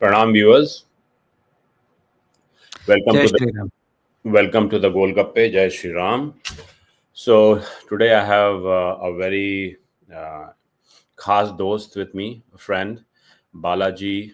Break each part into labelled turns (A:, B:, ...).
A: Pranam viewers, welcome
B: Jai
A: to the
B: Shri Ram.
A: Golgappe. Jai Shri Ram. So today I have a very khas dost with me, a friend, Balaji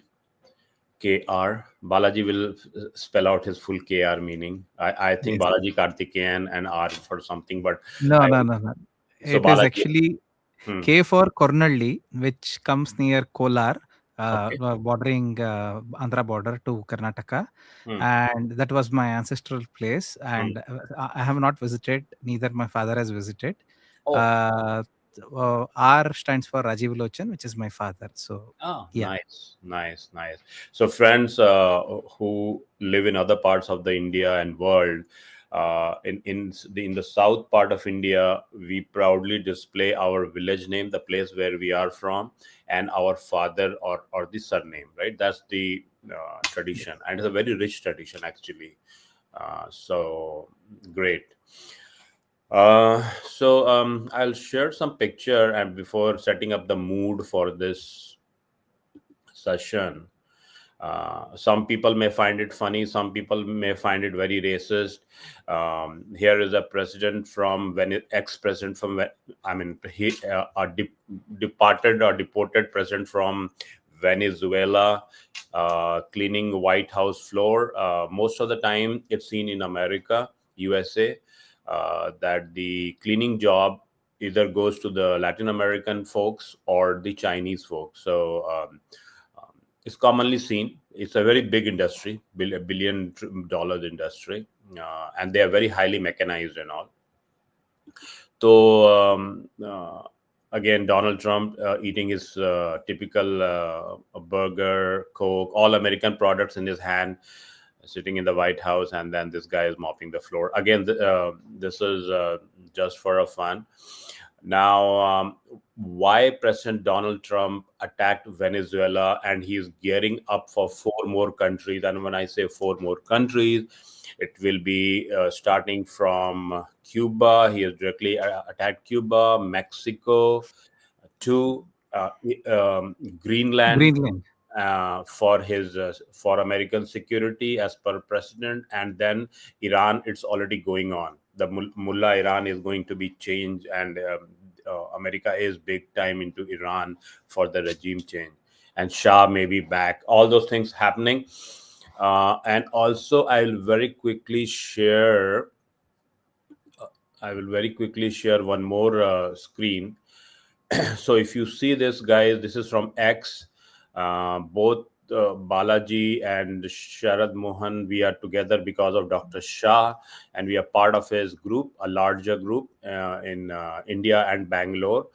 A: KR. Balaji will spell out his full KR meaning. I think
B: Yes.
A: Balaji Karthikeyan and R for something, but
B: No,
A: I
B: no, no, no.
A: so
B: It is
A: Balaji.
B: actually
A: Hmm,
B: K for Kornalli, which comes near Kolar,
A: okay.
B: bordering Andhra border to Karnataka.
A: Hmm,
B: And that was my ancestral place.
A: hmm.
B: And I have not visited, neither my father has visited.
A: Oh,
B: Uh, R stands for Rajiv Lochan, which is my father. So,
A: ah,
B: yeah.
A: nice, nice, nice. So, friends who live in other parts of the India and world, in the south part of India, we proudly display our village name, the place where we are from, and our father or the surname. Right, that's the
B: Yes.
A: tradition, and it's a very rich tradition actually. So great. I'll share some picture and before setting up the mood for this session. Some people may find it funny, some people may find it very racist. Here is a president from ex-president from departed or deported president from Venezuela, cleaning White House floor. Most of the time, it's seen in America, USA, that the cleaning job either goes to the Latin American folks or the Chinese folks. Um, it's commonly seen. It's a very big industry, billion dollars industry, and they are very highly mechanized and all. So again, Donald Trump eating his typical burger, Coke, all American products in his hand, sitting in the White House, and then this guy is mopping the floor. Again, this is just for a fun. Now, why President Donald Trump attacked Venezuela and he's gearing up for four more countries? And when I say four more countries, it will be starting from Cuba. He has directly attacked Cuba, Mexico, to Greenland
B: Greenland.
A: for American security as per president, and then Iran. It's already going on. The mullah Iran is going to be changed, and America is big time into Iran for the regime change, and Shah may be back. All those things happening, and also I'll very quickly share. I will very quickly share one more screen. So if you see this, guys, this is from X. Both Balaji and Sharad Mohan, we are together because of Dr. Shah, and we are part of his group, a larger group in India and Bangalore.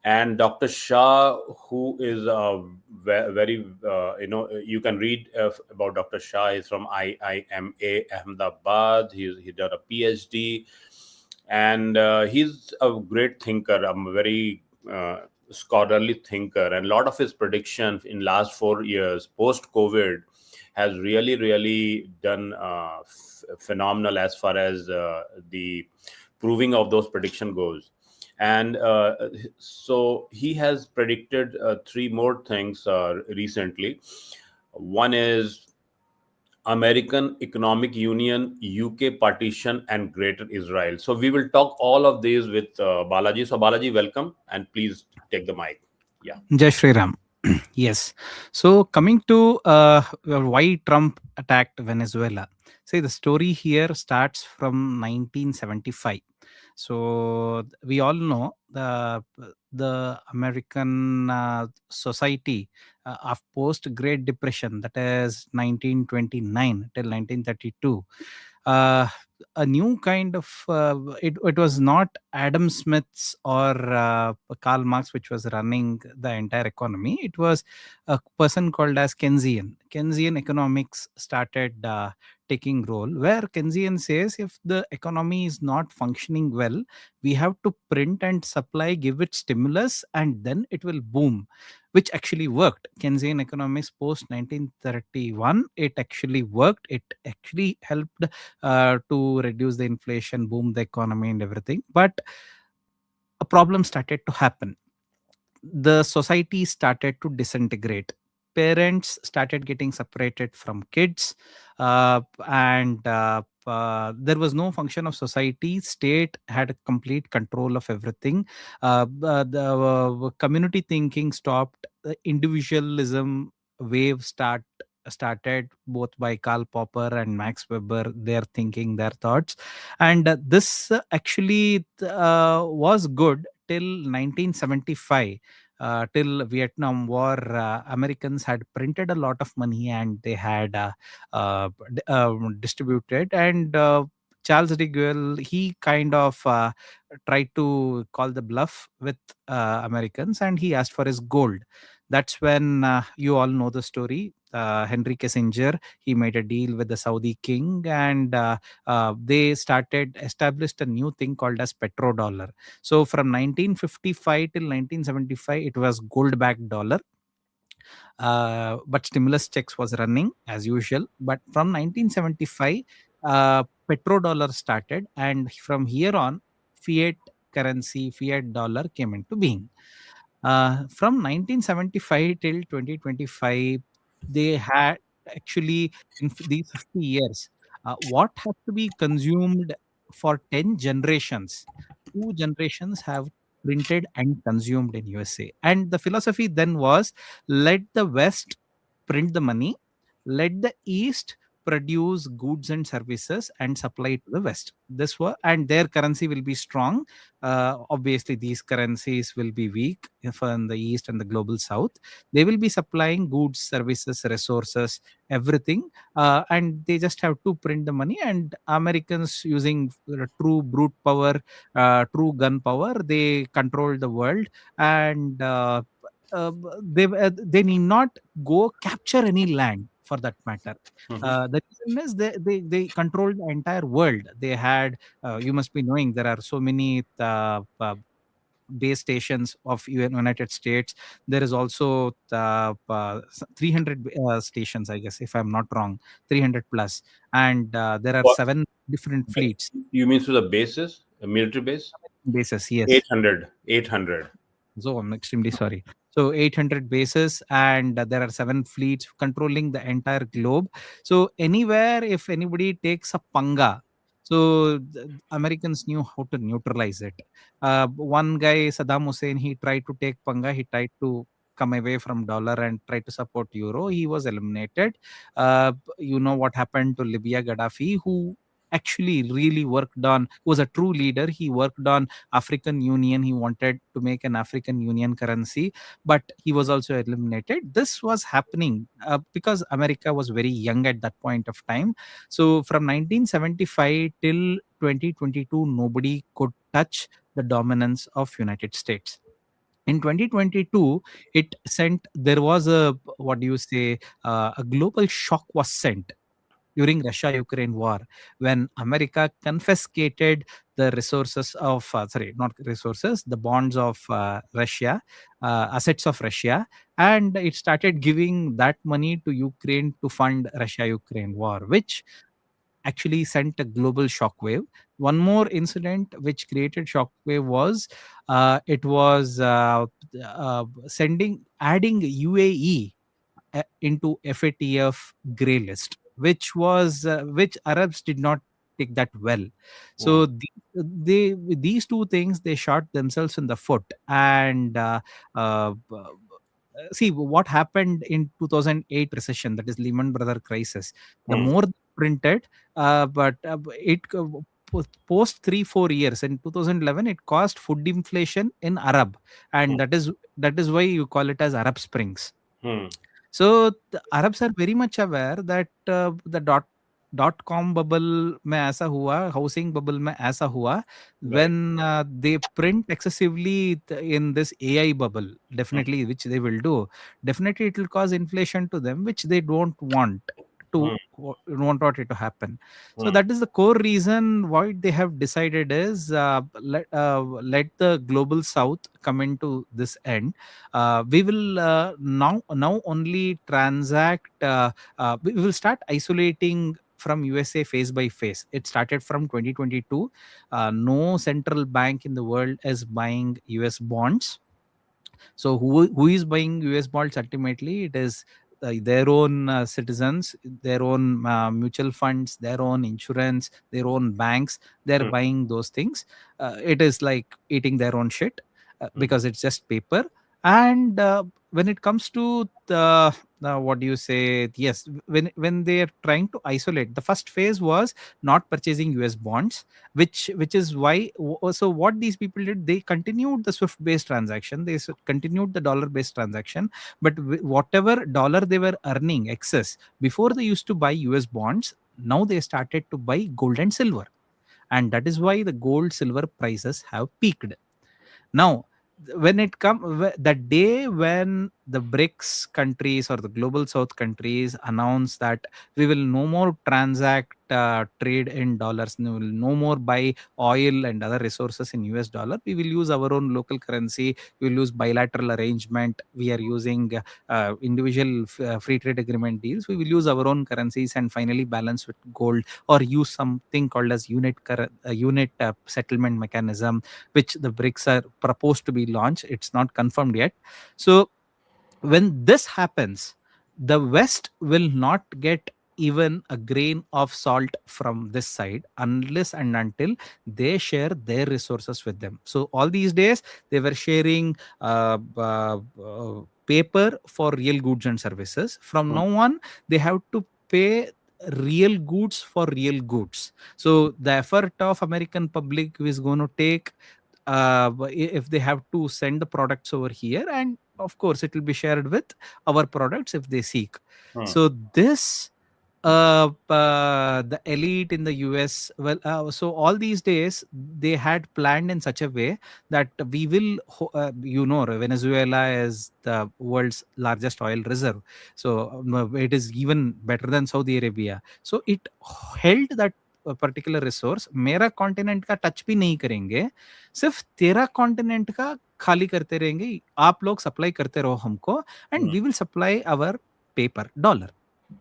A: And Dr. Shah, who is very, you can read about Dr. Shah. He's from IIMA Ahmedabad. He done a PhD, and he's a great thinker, a very scholarly thinker, and a lot of his predictions in last 4 years post COVID has really done phenomenal as far as the proving of those prediction goes. And so he has predicted three more things recently. One is American Economic Union, UK partition, and Greater Israel. So we will talk all of these with Balaji. So Balaji, welcome, and please take the mic. Yeah.
B: Jai Shri Ram. Yes. So coming to why Trump attacked Venezuela. See, the story here starts from 1975. So we all know the American society of post Great Depression, that is 1929 till 1932. Uh, a new kind of it was not Adam Smith's or Karl Marx which was running the entire economy. It was a person called as Keynesian economics started taking role, where Keynesian says if the economy is not functioning well, we have to print and supply, give it stimulus, and then it will boom, which actually worked. Keynesian economics post 1931, it actually worked. It actually helped to reduce the inflation, boom the economy and everything. But a problem started to happen. The society started to disintegrate. parents started getting separated from kids, and there was no function of society. State had complete control of everything. The community thinking stopped. The individualism wave started, both by Karl Popper and Max Weber, their thinking, their thoughts. And this actually was good till 1975. Till Vietnam War, Americans had printed a lot of money, and they had distributed. And Charles de Gaulle, he kind of tried to call the bluff with Americans, and he asked for his gold. That's when you all know the story. Henry Kissinger, he made a deal with the Saudi king, and they established a new thing called as petrodollar. So from 1955 till 1975, it was gold backed dollar. But stimulus checks was running as usual. But from 1975, petrodollar started, and from here on, fiat currency, fiat dollar came into being. From 1975 till 2025, they had actually, these 50 years, what has to be consumed for 10 generations, 2 generations have printed and consumed in USA. And the philosophy then was, let the West print the money, let the East produce goods and services and supply it to the West. This was, and their currency will be strong. Obviously, these currencies will be weak if in the East and the global South. They will be supplying goods, services, resources, everything, and they just have to print the money. And Americans, using true brute power, true gun power, they control the world. And they need not go capture any land for that matter.
A: Mhm.
B: The reason is they control the entire world. They had, you must be knowing, there are so many base stations of United States. There is also 300 stations, I guess, if I'm not wrong, 300 plus. And there are
A: What?
B: 7 different fleets.
A: You mean to the bases, a military base?
B: Bases, yes.
A: 800, 800.
B: So I'm extremely sorry. So 800 bases, and there are 7 fleets controlling the entire globe. So anywhere, if anybody takes a panga, so the Americans knew how to neutralize it. One guy, Saddam Hussein, he tried to take panga. He tried to come away from dollar and try to support euro. He was eliminated. You know what happened to Libya Gaddafi, who actually really worked on, was a true leader. He worked on African Union. He wanted to make an African Union currency, but he was also eliminated. This was happening because America was very young at that point of time. So from 1975 till 2022, nobody could touch the dominance of United States. In 2022, it sent, there was a, what do you say, a global shock was sent during Russia-Ukraine war, when America confiscated the resources of, sorry, not resources, the bonds of Russia, assets of Russia, and it started giving that money to Ukraine to fund Russia-Ukraine war, which actually sent a global shockwave. One more incident which created shockwave was, it was adding UAE into FATF grey list, which was which Arabs did not take that well.
A: Mm.
B: So these two things, they shot themselves in the foot. And see what happened in 2008 recession, that is Lehman Brother crisis. The
A: Mm.
B: more they printed, but it post 3 4 years in 2011, it caused food inflation in Arab, and
A: Mm.
B: that is why you call it as Arab Springs.
A: Mm.
B: So the Arabs are very much aware that the dot com bubble में ऐसा हुआ, housing bubble में ऐसा हुआ.
A: Right.
B: When they print excessively in this AI bubble,
A: Mm.
B: definitely, which they will do, definitely it will cause inflation to them, which they don't want to,
A: Mm.
B: want it to happen. So
A: Mm.
B: that is the core reason why they have decided is, let the global South come into this end. We will now only transact. We will start isolating from USA face by face. It started from 2022. No central bank in the world is buying US bonds. So who is buying US bonds ultimately? It is their own citizens, their own mutual funds, their own insurance, their own banks, they're
A: Hmm.
B: buying those things. It is like eating their own shit,
A: Hmm.
B: because it's just paper. And when it comes to the what do you say, yes, when they are trying to isolate, the first phase was not purchasing US bonds, which is why. So what these people did, they continued the swift based transaction, they continued the dollar based transaction, but whatever dollar they were earning excess before, they used to buy US bonds, now they started to buy gold and silver. And that is why the gold silver prices have peaked. Now, when it come the day when the BRICS countries or the global south countries announce that we will no more transact trade in dollars, we will no more buy oil and other resources in US dollar, we will use our own local currency, we will use bilateral arrangement, we are using individual free trade agreement deals, we will use our own currencies and finally balance with gold, or use something called as unit settlement mechanism, which the BRICS are proposed to be launched. It's not confirmed yet. So when this happens, the West will not get even a grain of salt from this side unless and until they share their resources with them. So all these days they were sharing paper for real goods and services. From
A: Hmm.
B: now on, they have to pay real goods for real goods. So the effort of American public is going to take, if they have to send the products over here, and of course it will be shared with our products if they seek.
A: Hmm.
B: So this the elite in the US, well, so all these days they had planned in such a way that we will Venezuela is the world's largest oil reserve. So it is even better than Saudi Arabia. So it held that particular resource, मेरा continent का touch भी नहीं करेंगे, सिर्फ तेरा continent का खाली करते रहेंगे, आप लोग सप्लाई करते रहो हमको, and
A: Hmm.
B: We will supply our paper dollar.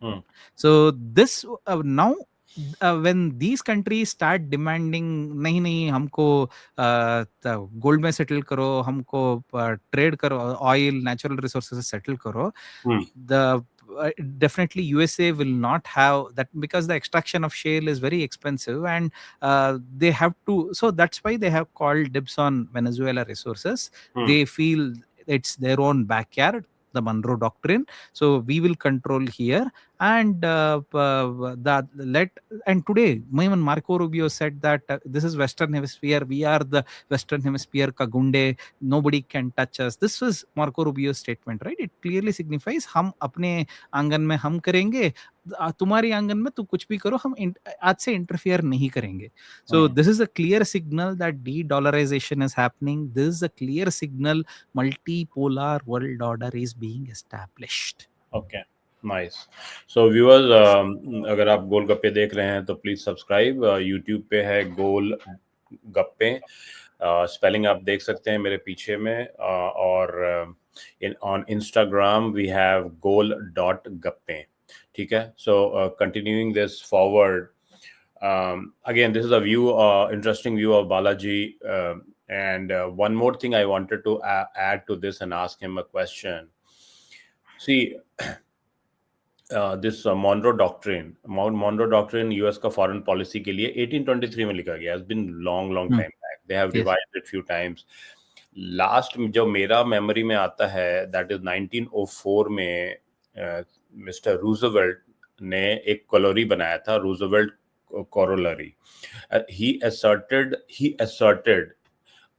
A: Hmm.
B: So this now, when these countries start demanding, नहीं नहीं हमको गोल्ड में सेटल करो, हमको ट्रेड करो, ऑयल नेचुरल रिसोर्सेज सेटल करो,
A: Hmm.
B: the definitely USA will not have that, because the extraction of shale is very expensive, and they have to, so that's why they have called dibs on Venezuela resources.
A: Hmm.
B: They feel it's their own backyard, the Monroe Doctrine. So we will control here, and that let and today even Marco Rubio said that this is Western Hemisphere, we are the Western Hemisphere ka gunde, nobody can touch us. This was Marco Rubio's statement, right? It clearly signifies हम अपने आंगन में हम करेंगे, तुम्हारी आंगन में तू कुछ भी करो, हम आज से इंटरफियर नहीं करेंगे. So
A: Hmm.
B: this is a clear signal that de-dollarization is happening. This is a clear signal multipolar world order is being established.
A: Okay, nice. So viewers, अगर आप गोल गप्पे देख रहे हैं तो प्लीज सब्सक्राइब. यूट्यूब पे है गोल गप्पे, स्पेलिंग आप देख सकते हैं मेरे पीछे में, और in on Instagram we have Gol dot Gappe. ठीक है. So continuing this forward, again this is a view, interesting view of Balaji, and one more thing I wanted to add to this and ask him a question. See, this Monroe Doctrine US का foreign policy के लिए 1823 में लिखा गया. It's been long time back. They have
B: Yes.
A: revised it few times. Last जो मेरा memory में आता है, that is 1904 में मिस्टर रूजवेल्ट ने एक कॉलोरी बनाया था, Roosevelt corollary. He asserted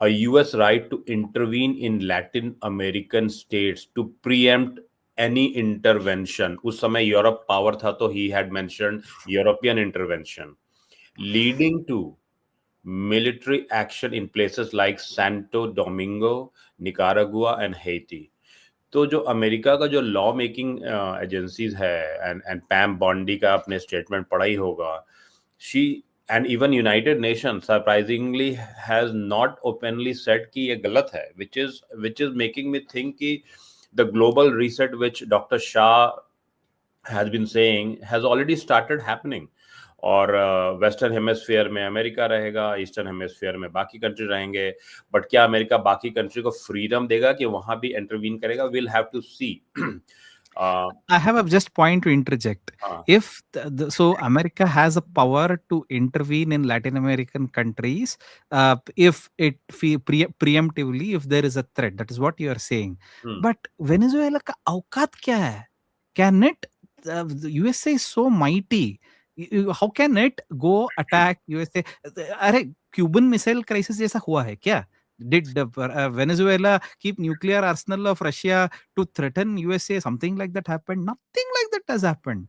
A: a US right to intervene in Latin American states to preempt any intervention. उस समय यूरोप पावर था, तो he had mentioned European intervention, leading to military action in places like Santo Domingo, Nicaragua and Haiti. तो जो America का जो law making agencies है, and पैम बॉन्डी का आपने स्टेटमेंट पढ़ा ही होगा, she and even United Nations surprisingly has not openly said कि ये गलत है, which is making me think कि the global reset which Dr. Shah has been saying has already started happening. और वेस्टर्न हेमिस्फीयर में America रहेगा, eastern hemisphere में बाकी कंट्री रहेंगे. बट क्या अमेरिका बाकी कंट्री को फ्रीडम देगा कि वहां भी इंटरवीन करेगा? Will have to see. Uh,
B: I have a just point to interject.
A: uh,
B: If so, America has a power to intervene in Latin American countries if it preemptively, if there is a threat. That is what you are saying.
A: hmm.
B: But Venezuela का औकात क्या है? Can it? The USA is so mighty. How can it go attack USA? अरे Cuban missile crisis जैसा हुआ है क्या? Did Venezuela keep nuclear arsenal of Russia to threaten USA? Something like that happened? Nothing like that has happened.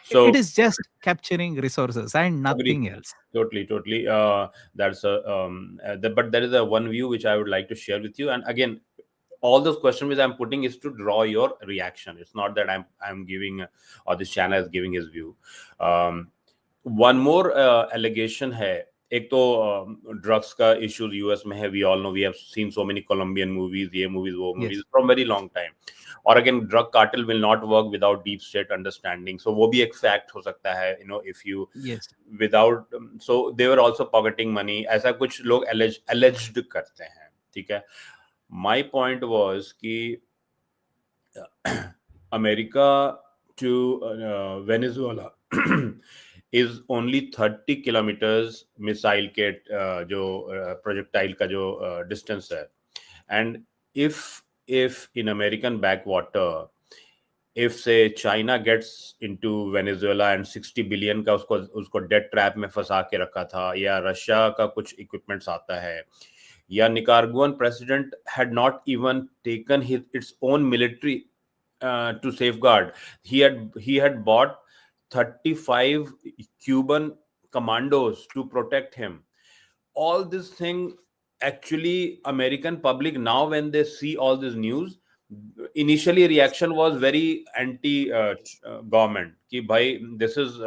B: It
A: So
B: is just capturing resources and
A: agree.
B: nothing else.
A: Totally, totally. That's a but there is a one view which I would like to share with you. And again, all those questions which I'm putting is to draw your reaction. It's not that I'm giving or this channel is giving his view. Um, one more allegation है. एक तो drugs का issues US में है. We all know, we have seen so many Colombian movies, ये movies वो movies
B: Yes.
A: From very long time. और again drug cartel will not work without deep state understanding. So वो भी एक fact हो सकता है, you know, if you
B: Yes.
A: Without. So they were also pocketing money, ऐसा कुछ लोग एलिज्ड करते हैं. ठीक है. माय पॉइंट वाज कि America to Venezuela is only 30 kilometers missile के जो projectile का जो distance है. And if in American backwater, if say China gets into Venezuela and 60 billion का उसको डेट ट्रैप में फंसा के रखा था, या रशिया का कुछ इक्विपमेंट्स आता है, या निकारागुअन president had not even taken its own military to safeguard. He had bought 35 Cuban commandos to protect him. All this thing, actually, American public now when they see all this news, initially reaction was very anti government. Ki bhai, this is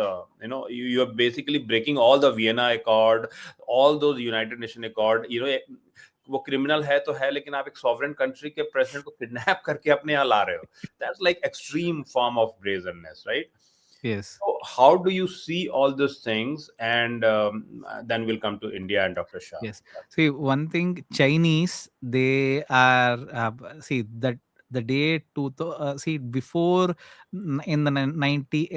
A: you are basically breaking all the Vienna Accord, all those United Nation Accord. वो criminal है तो है, लेकिन आप एक sovereign country के president को kidnap करके अपने यहाँ ला रहे हो. That's like extreme form of brazenness, right?
B: Yes.
A: So how do you see all these things? And then we'll come to India and Dr. Shah.
B: Yes. See, one thing, Chinese, they are, see, that the day see, before in the 90,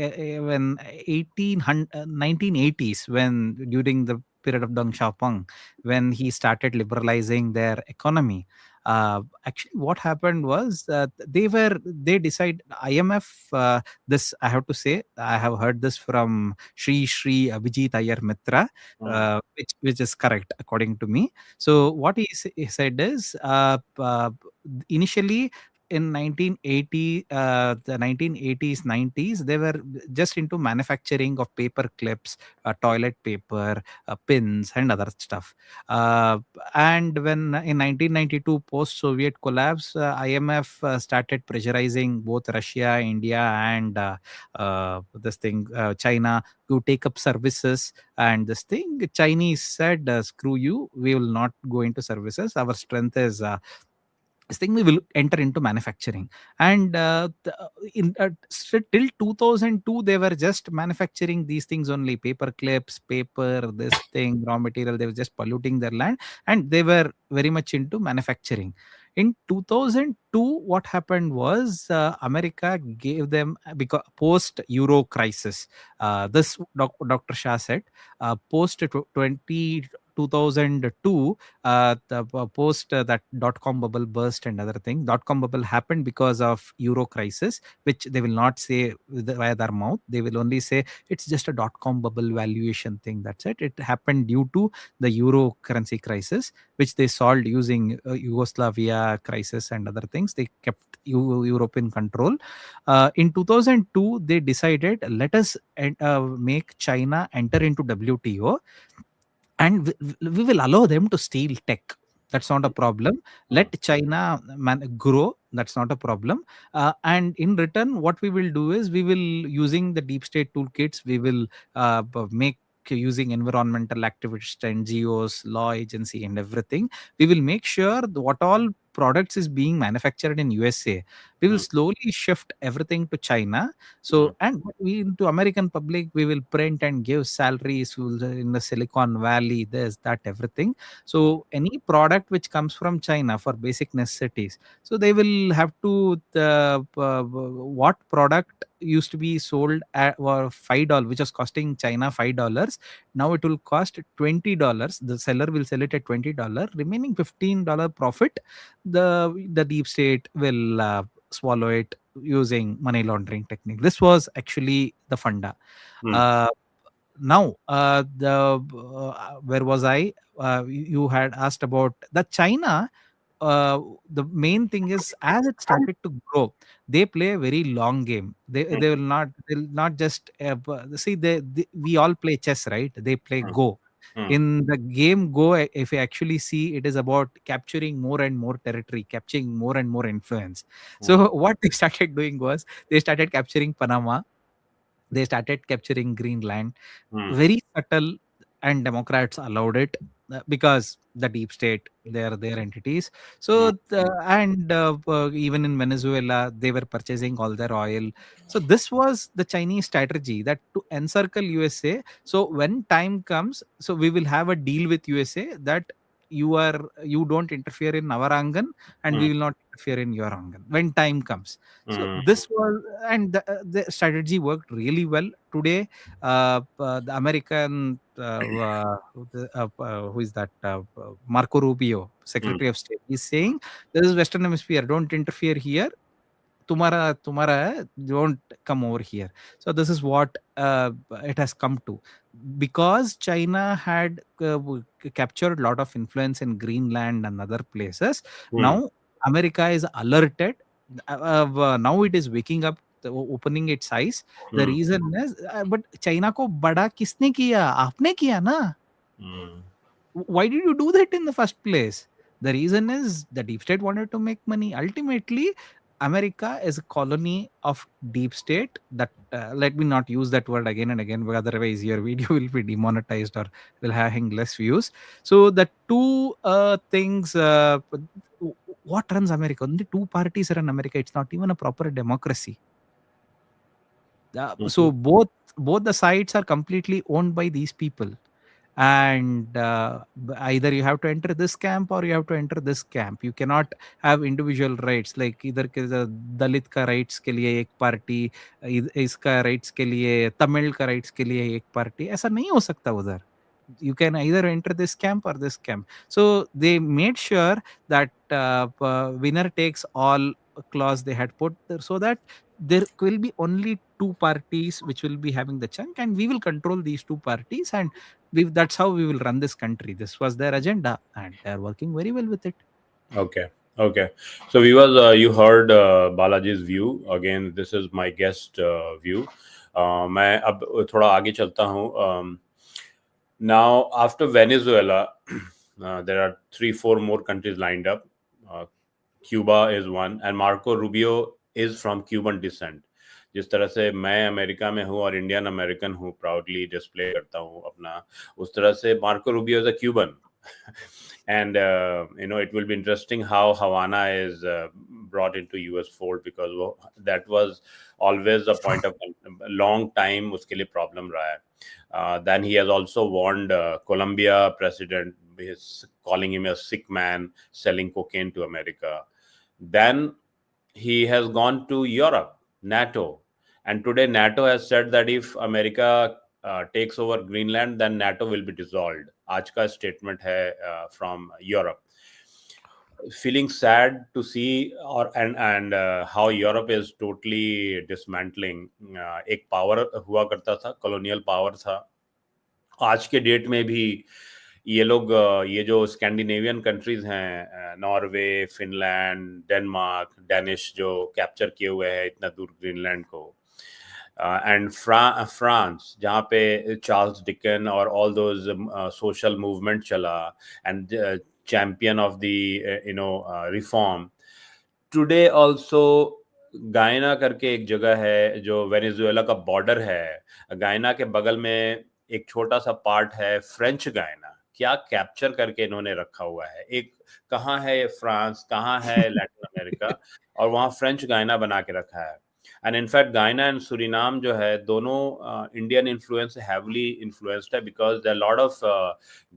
B: when 1980s, when during the period of Deng Xiaoping, when he started liberalizing their economy, actually what happened was they decide IMF, this I have to say, I have heard this from Sri Abhijit Iyer Mitra,
A: Hmm.
B: which is correct according to me. So what he said is initially in 1980, the 1980s 90s, they were just into manufacturing of paper clips, toilet paper, pins and other stuff. And when in 1992 post Soviet collapse, IMF started pressurizing both Russia, India and China to take up services. And this thing, Chinese said, screw you, we will not go into services, our strength is this thing, we will enter into manufacturing. And till 2002 they were just manufacturing these things only, paper clips, paper, this thing, raw material, they were just polluting their land, and they were very much into manufacturing. In 2002 what happened was America gave them, because post euro crisis, Dr. Shah said, post 2002, post that dot-com bubble burst and other thing. Dot-com bubble happened because of euro crisis, which they will not say via their mouth. They will only say it's just a dot-com bubble valuation thing. That's it. It happened due to the euro currency crisis, which they solved using Yugoslavia crisis and other things. They kept Europe in control. In 2002, they decided, let us make China enter into WTO, and we will allow them to steal tech. That's not a problem.
A: Hmm.
B: Let China grow. That's not a problem. And in return, what we will do is, we will, using the deep state toolkits, we will make, using environmental activists, NGOs, law agency and everything, we will make sure what all products is being manufactured in USA, we will
A: mm,
B: slowly shift everything to China.
A: mm,
B: So, and we to American public, we will print and give salaries in the Silicon Valley, this, that, everything.
A: mm,
B: So, any product which comes from China for basic necessities, so they will have to what product used to be sold at $5, which was costing China $5. Now it will cost $20. The seller will sell it at $20. Remaining $15 profit, the deep state will swallow it using money laundering technique. This was actually the funda.
A: mm,
B: Uh, Now, the where was I? You had asked about the China. The main thing is, as it started to grow, they play a very long game. They will not, they'll not just see, we all play chess, right? They play
A: mm,
B: Go.
A: mm,
B: In the game Go, if you actually see, it is about capturing more and more territory, capturing more and more influence.
A: mm,
B: So what they started doing was, they started capturing Panama, they started capturing Greenland,
A: mm,
B: very subtle, and Democrats allowed it because the deep state, they are their entities.
A: mm,
B: So and even in Venezuela, they were purchasing all their oil. So this was the Chinese strategy, that to encircle USA. So when time comes, so we will have a deal with USA that you don't interfere in our angan, and we
A: mm,
B: will not interfere in your angan when time comes. So
A: mm,
B: this was, and the strategy worked really well. Today, the American, who is that? Marco Rubio,
A: mm.
B: Secretary of State, is saying, "This is Western Hemisphere. Don't interfere here. Tumara hai, don't come over here." So this is what it has come to, because China had captured a lot of influence in Greenland and other places.
A: Hmm.
B: Now America is alerted. Now it is waking up, opening its eyes. The
A: Hmm.
B: reason is, but China को बड़ा किसने किया? आपने किया ना?
A: Hmm.
B: Why did you do that in the first place? The reason is the deep state wanted to make money. Ultimately, America is a colony of deep state. That let me not use that word again and again, because otherwise your video will be demonetized or will having less views. So the two things, what runs America? Only two parties run America. It's not even a proper democracy.
A: Mhm.
B: So both the sides are completely owned by these people, and either you have to enter this camp or you have to enter this camp. You cannot have individual rights, like इधर के दलित का rights के लिए एक party, इसका rights के लिए, तमिल का rights के लिए एक पार्टी, ऐसा नहीं हो सकता उधर. You can either enter this camp or this camp. So they made sure that winner takes all clause they had put there, so that there will be only two parties which will be having the chunk, and we will control these two parties, and that's how we will run this country. This was their agenda, and they are working very well with it.
A: Okay. Okay. So viewers, you heard Balaji's view. Again, this is my guest view. मैं अब थोड़ा आगे चलता हूँ. Now, after Venezuela, there are 3, 4 more countries lined up. Uh, Cuba is one, and Marco Rubio is from Cuban descent. जिस तरह से मैं अमेरिका में हूँ और इंडियन अमेरिकन हूँ, प्राउडली डिस्प्ले करता हूँ अपना, उस तरह से Marco Rubio is a Cuban. And it will be interesting how Havana is brought into US fold, because that was always a point of long time उसके लिए problem रहा है. Then he has also warned Colombia president, is calling him a sick man selling cocaine to America. Then he has gone to Europe, NATO, and today NATO has said that if America takes over Greenland, then NATO will be dissolved. आज का statement है from Europe. Feeling sad to see, or and how Europe is totally dismantling. एक power हुआ करता था, colonial power था. आज के डेट में भी ये लोग, ये जो स्कैंडिनेवियन कंट्रीज हैं, नॉर्वे, फिनलैंड, डेनमार्क, डेनिश, जो कैप्चर किए हुए हैं इतना दूर ग्रीनलैंड को, एंड फ्रांस, जहाँ पे चार्ल्स डिकन और ऑल दोज सोशल मूवमेंट चला, and champion of the reform. Today also गायना करके एक जगह है जो वेनेजुएला का बॉर्डर है. गायना के बगल में एक छोटा सा पार्ट है फ्रेंच गायना. क्या कैप्चर करके इन्होंने रखा हुआ है। एक कहाँ है फ्रांस, कहाँ है लैटिन अमेरिका, और वहाँ फ्रेंच गायना बना के रखा है। And in fact Guyana and Suriname जो है दोनों इंडियन इन्फ्लुएंस हैवली इन्फ्लुएंस्ड है, because there lot of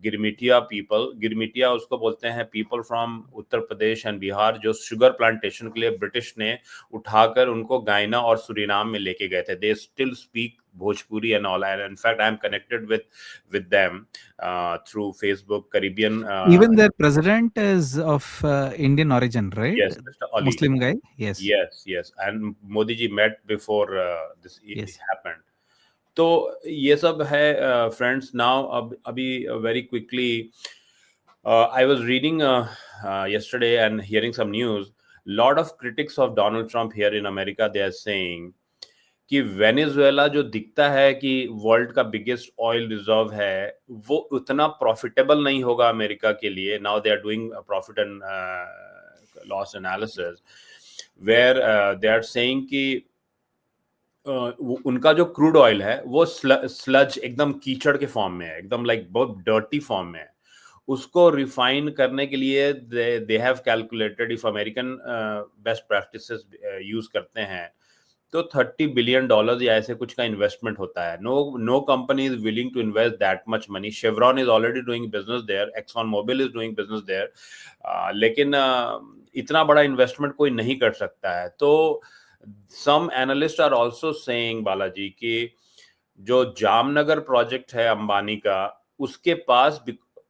A: girmitiya people. Girmitiya उसको बोलते हैं people from Uttar Pradesh and Bihar, जो शुगर प्लांटेशन के लिए ब्रिटिश ने उठाकर उनको गायना और सुरीनाम में लेके गए थे। They still speak Bhojpuri and all, and in fact, I'm connected with them through Facebook. Caribbean,
B: Even their president is of Indian origin, right?
A: yes, Mr. Ali.
B: Muslim guy. Yes.
A: Yes, yes, and Modi ji met before this
B: Yes.
A: happened. तो ये सब है friends. Now अब अभी very quickly, I was reading yesterday and hearing some news. Lot of critics of Donald Trump here in America, they are saying कि Venezuela जो दिखता है कि वर्ल्ड का बिगेस्ट ऑयल रिजर्व है, वो उतना प्रॉफिटेबल नहीं होगा अमेरिका के लिए। Now they are doing profit and loss analysis, where they are saying कि उनका जो क्रूड ऑयल है वो स्लज एकदम कीचड़ के फॉर्म में है, एकदम लाइक बहुत डर्टी फॉर्म में है। उसको रिफाइन करने के लिए they have calculated, if American best practices use करते हैं तो $30 बिलियन या ऐसे कुछ का इन्वेस्टमेंट होता है। No company is willing to invest that much money. Chevron is already doing business there, Exxon Mobil is doing business there, लेकिन इतना बड़ा इन्वेस्टमेंट कोई नहीं कर सकता है। तो some analyst are also saying Balaji कि जो जामनगर प्रोजेक्ट है अंबानी का, उसके पास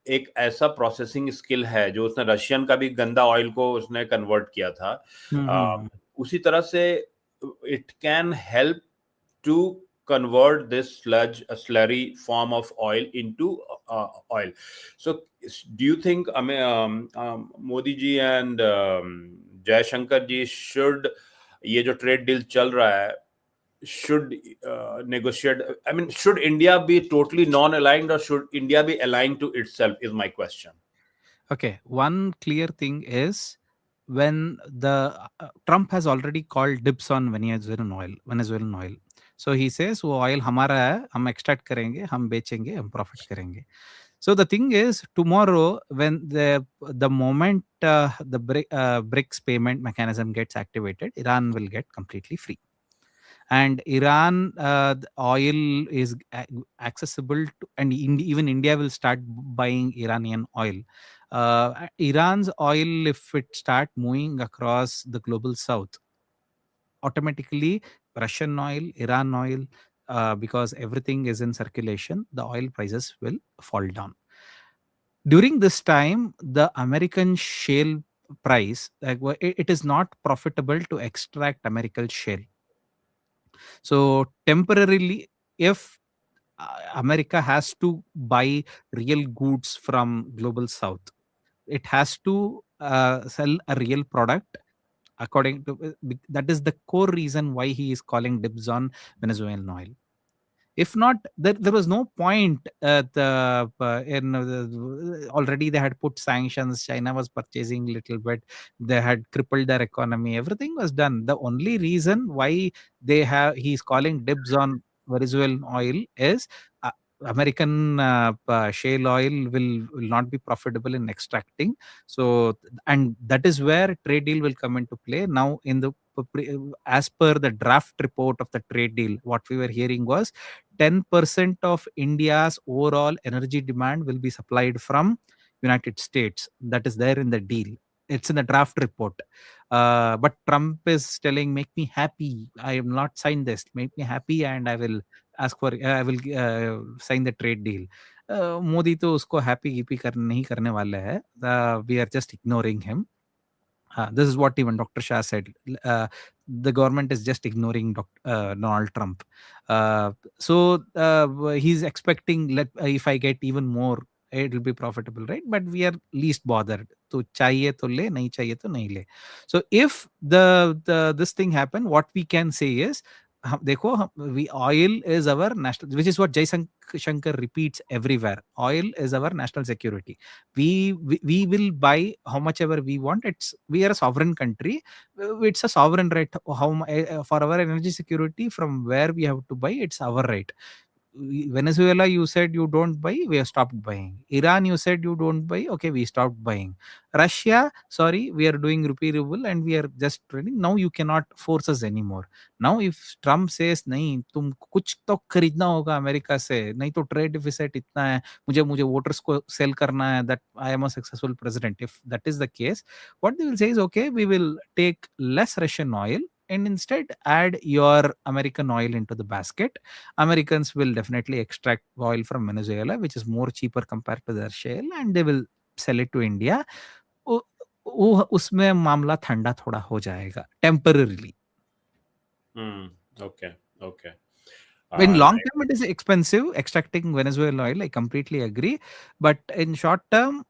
A: एक ऐसा प्रोसेसिंग स्किल है जो उसने रशियन का भी गंदा ऑयल को उसने कन्वर्ट किया था। उसी तरह से it can help to convert this sludge, a slurry form of oil, into oil. So do you think Modi ji and Jai Shankar ji should, ये जो ट्रेड डील चल रहा है, should negotiate, I mean, should India be totally non-aligned or should India be aligned to itself is my question.
B: Okay, one clear thing is when the Trump has already called dibs on Venezuelan oil. So he says वो oil हमारा है, हम extract करेंगे, हम बेचेंगे, हम profit करेंगे. So the thing is, tomorrow when the moment the BRICS payment mechanism gets activated, Iran will get completely free. And Iran, the oil is accessible to, and even India will start buying Iranian oil. Iran's oil, if it start moving across the global south, automatically Russian oil, Iran oil, because everything is in circulation, the oil prices will fall down. During this time, the American shale price, it is not profitable to extract American shale. So temporarily, if America has to buy real goods from global south, it has to sell a real product. According to that is the core reason why he is calling dibs on Venezuelan oil. If not, there was no point. Already they had put sanctions. China was purchasing little bit. They had crippled their economy. Everything was done. The only reason why he's calling dibs on Venezuelan oil is American shale oil will not be profitable in extracting. So, and that is where trade deal will come into play. Now, as per the draft report of the trade deal, what we were hearing was 10% of India's overall energy demand will be supplied from United States. That is there in the deal. It's in the draft report. But Trump is telling, make me happy. I am not signed this. Make me happy and I will I will sign the trade deal. Modi तो उसको happy गिपी नहीं करने वाले है. We are just ignoring him. This is what even Dr. Shah said. The government is just ignoring Donald Trump. So he's expecting, if I get even more, it will be profitable, right? But we are least bothered. तो चाहिए तो ले, नहीं चाहिए तो नहीं ले. So if this thing happen, what we can say is, देखो, oil is our national, which is what Jai Shankar repeats everywhere. Oil is our national security. We will buy how much ever we want. We are a sovereign country. It's a sovereign right. For our energy security, from where we have to buy, it's our right. Venezuela, you said you don't buy, we have stopped buying. Iran, you said you don't buy, okay, we stopped buying. Russia, sorry, we are doing rupee ruble and we are just trading. Now you cannot force us anymore. Now if Trump says नहीं तुम कुछ तो खरीदना होगा America से, नहीं तो trade deficit इतना है, मुझे मुझे वोटर्स को सेल करना है, that I am a successful president, if that is the case, what they will say is okay, we will take less Russian oil and instead add your American oil into the basket. Americans will definitely extract oil from Venezuela, which is more cheaper compared to their shale, and they will sell it to India. वो उसमें मामला ठंडा थोड़ा हो जाएगा temporarily.
A: Hmm. Okay. Okay.
B: In long
A: Right.
B: term, it is expensive extracting Venezuelan oil. I completely agree, but in short term,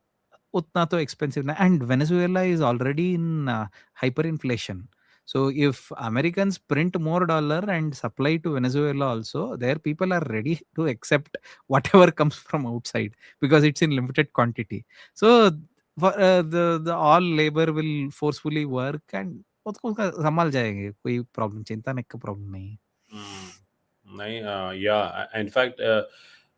B: उतना तो expensive ना. And Venezuela is already in hyperinflation. So if Americans print more dollar and supply to Venezuela also, their people are ready to accept whatever comes from outside because it's in limited quantity. So for, the all labor will forcefully work and उसका संभाल जाएंगे, कोई problem चिंता नहीं का problem नहीं है.
A: Hmm. नहीं, yeah. In fact,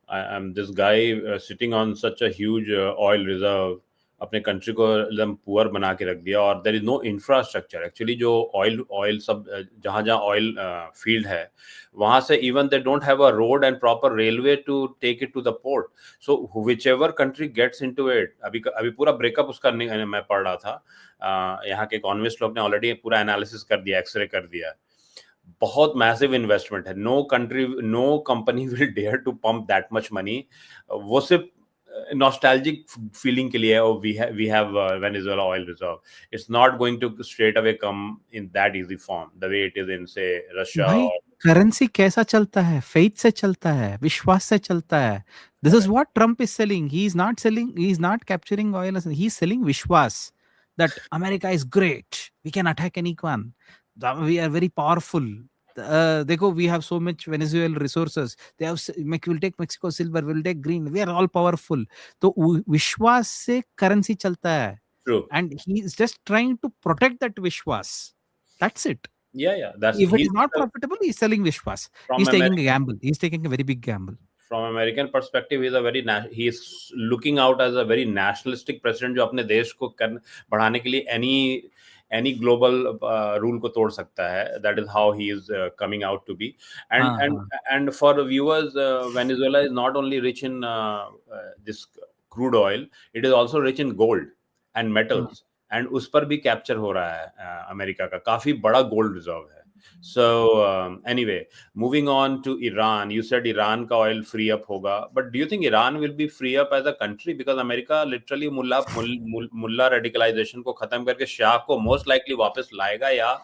A: I'm this guy sitting on such a huge oil reserve. अपने कंट्री को एकदम पुअर बना के रख दिया, और there is no infrastructure actually. जो ऑयल ऑयल सब जहाँ जहाँ ऑयल फील्ड है, वहाँ से even they don't have a road and proper railway to take it to the port. So whichever country gets into it, अभी अभी पूरा ब्रेकअप उसका मैं पढ़ रहा था. यहाँ के इकोनॉमिस्ट लोग ने ऑलरेडी पूरा एनालिसिस कर दिया, एक्सरे कर दिया. बहुत मैसिव इन्वेस्टमेंट है. No country, no company will dare to pump that much money. वो सिर्फ नॉस्टैल्जिक फीलिंग के लिए है. We have Venezuela oil reserve. It's not going to straight away come in that easy form the way it is in say Russia
B: भाई
A: और.
B: Currency कैसा चलता है? फेथ से चलता है, विश्वास से चलता है. This is what Trump is selling. He is not capturing oil, he is selling विश्वास that America is great, we can attack anyone, we are very powerful. देखो, we have so much Venezuelan resources, they have we'll take Mexico silver, we'll take green, we are all powerful. तो विश्वास से currency चलता है,
A: true.
B: and he is just trying to protect that vishwas. That's it.
A: या that's
B: If it
A: he.
B: is not profitable, he's selling Vishwas.
A: From
B: He's taking a gamble. He's taking a very big gamble.
A: from American perspective, he's a very he's looking out as a very nationalistic president, जो अपने देश को बढ़ाने के लिए any global rule को तोड़ सकता है. That is how he is coming out to be. And
B: Uh-huh.
A: and for viewers, Venezuela is not only rich in this crude oil, it is also rich in gold and metals. And उस पर भी capture हो रहा है America का काफी बड़ा gold reserve है. So anyway, moving on to Iran, you said Iran का oil free up होगा, but do you think Iran will be free up as a country? Because America literally मुल्ला radicalization को खत्म करके शाह को most likely वापस लाएगा, या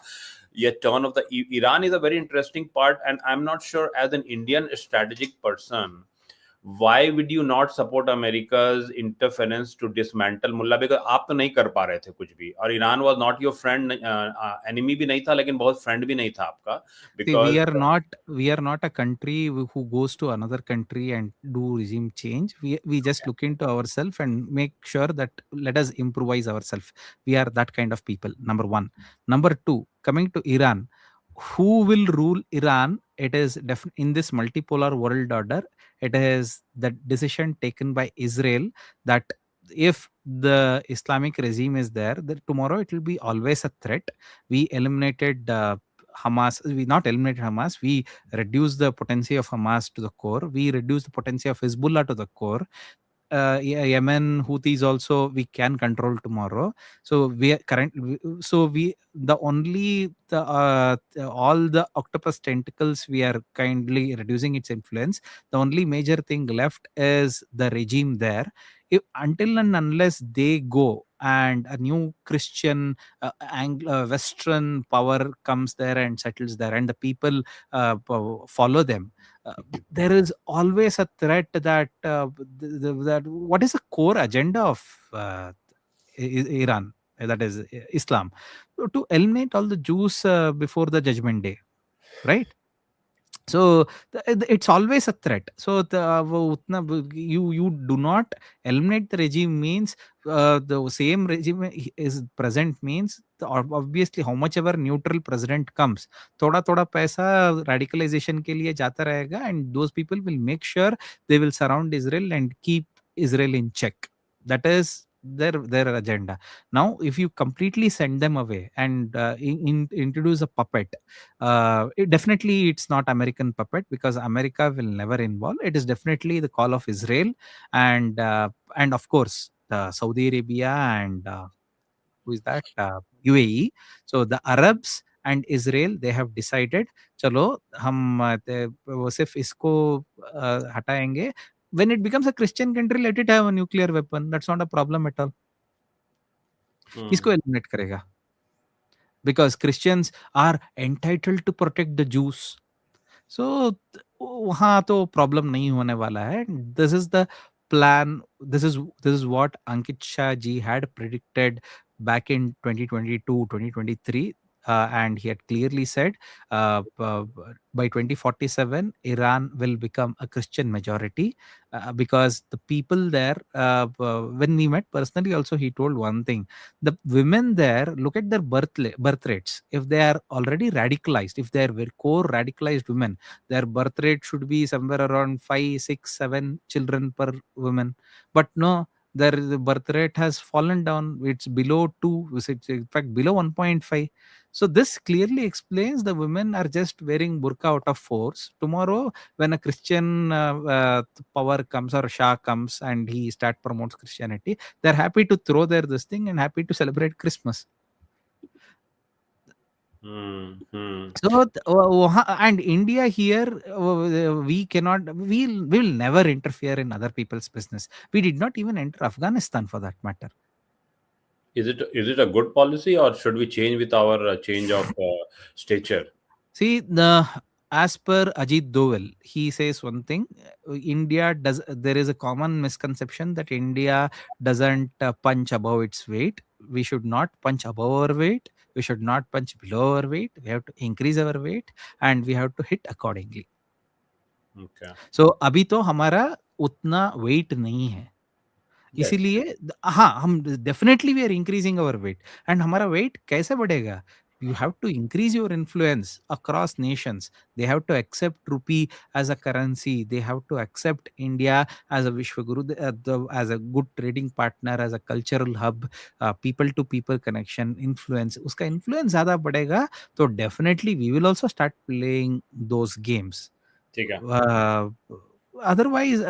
A: ये turn of the Iran is a very interesting part, and I'm not sure as an Indian strategic person, why would you not support America's interference to dismantle Mulla? Because आप तो नहीं कर पा रहे थे कुछ भी, और Iran was not your friend, enemy भी नहीं था, लेकिन बहुत friend भी नहीं था आपका.
B: See,
A: Because
B: we are not a country who goes to another country and do regime change. We just look into ourselves and make sure that let us improvise ourselves. We are that kind of people. Number one. Number two, coming to Iran, who will rule Iran? It is in this multipolar world order. It is the decision taken by Israel that if the Islamic regime is there, that tomorrow it will be always a threat. We eliminated Hamas. We not eliminated Hamas. We reduced the potency of Hamas to the core. We reduced the potency of Hezbollah to the core. Yemen Houthis also we can control tomorrow. So we are so we the only all the octopus tentacles, we are kindly reducing its influence. The only major thing left is the regime there. Until and unless they go and a new Christian Western power comes there and settles there, and the people follow them, there is always a threat that that what is the core agenda of Iran, that is Islam, to eliminate all the Jews before the judgment day, right? So it's always a threat. So you do not eliminate the regime means the same regime is present means obviously how much ever neutral president comes, थोड़ा थोड़ा पैसा radicalization के लिए जाता रहेगा, and those people will make sure they will surround Israel and keep Israel in check. That is their agenda. Now if you completely send them away and introduce a puppet, definitely it's not American puppet, because America will never involve. It is definitely the call of Israel, and of course Saudi Arabia and who is that, UAE. So the Arabs and Israel, they have decided, चलो हम वो सिर्फ इसको हटाएंगे. When it becomes a Christian country, let it have a nuclear weapon. That's not a problem at all. किसको
A: hmm
B: eliminate करेगा? Because Christians are entitled to protect the Jews. So वहाँ तो प्रॉब्लम नहीं होने वाला है. This is the plan. This is what Ankit Shah ji had predicted back in 2022 2023, and he had clearly said by 2047 Iran will become a Christian majority, because the people there, when we met personally also, he told one thing: the women there, look at their birth rates. If they are already radicalized, if they are very core radicalized women, their birth rate should be somewhere around 5, 6, 7 children per woman. But no, their the birth rate has fallen down. It's below 2, it's in fact below 1.5. So this clearly explains the women are just wearing burqa out of force. Tomorrow, when a Christian power comes or Shah comes and he start promotes Christianity, they're happy to throw their this thing and happy to celebrate Christmas.
A: Hmm.
B: So and India here, we cannot, we will never interfere in other people's business. We did not even enter Afghanistan for that matter.
A: Is it a good policy, or should we change with our change of stature?
B: See, as per Ajit Doval, he says one thing: India does. There is a common misconception that India doesn't punch above its weight. We should not punch above our weight. We should not punch below our weight. We have to increase our weight, and we have to hit accordingly.
A: Okay.
B: सो अभी तो हमारा उतना wait नहीं है.
A: Yes.
B: इसीलिए हाँ, हम definitely we are increasing our weight. And हमारा वेट कैसे बढ़ेगा? You have to increase your influence across nations. They have to accept rupee as a currency. They have to accept India as a Vishwaguru, as a good trading partner, as a cultural hub, people to people connection, influence. उसका influence ज़्यादा बढ़ेगा, तो definitely we will also start playing those games.
A: ठीक है.
B: uh, Otherwise,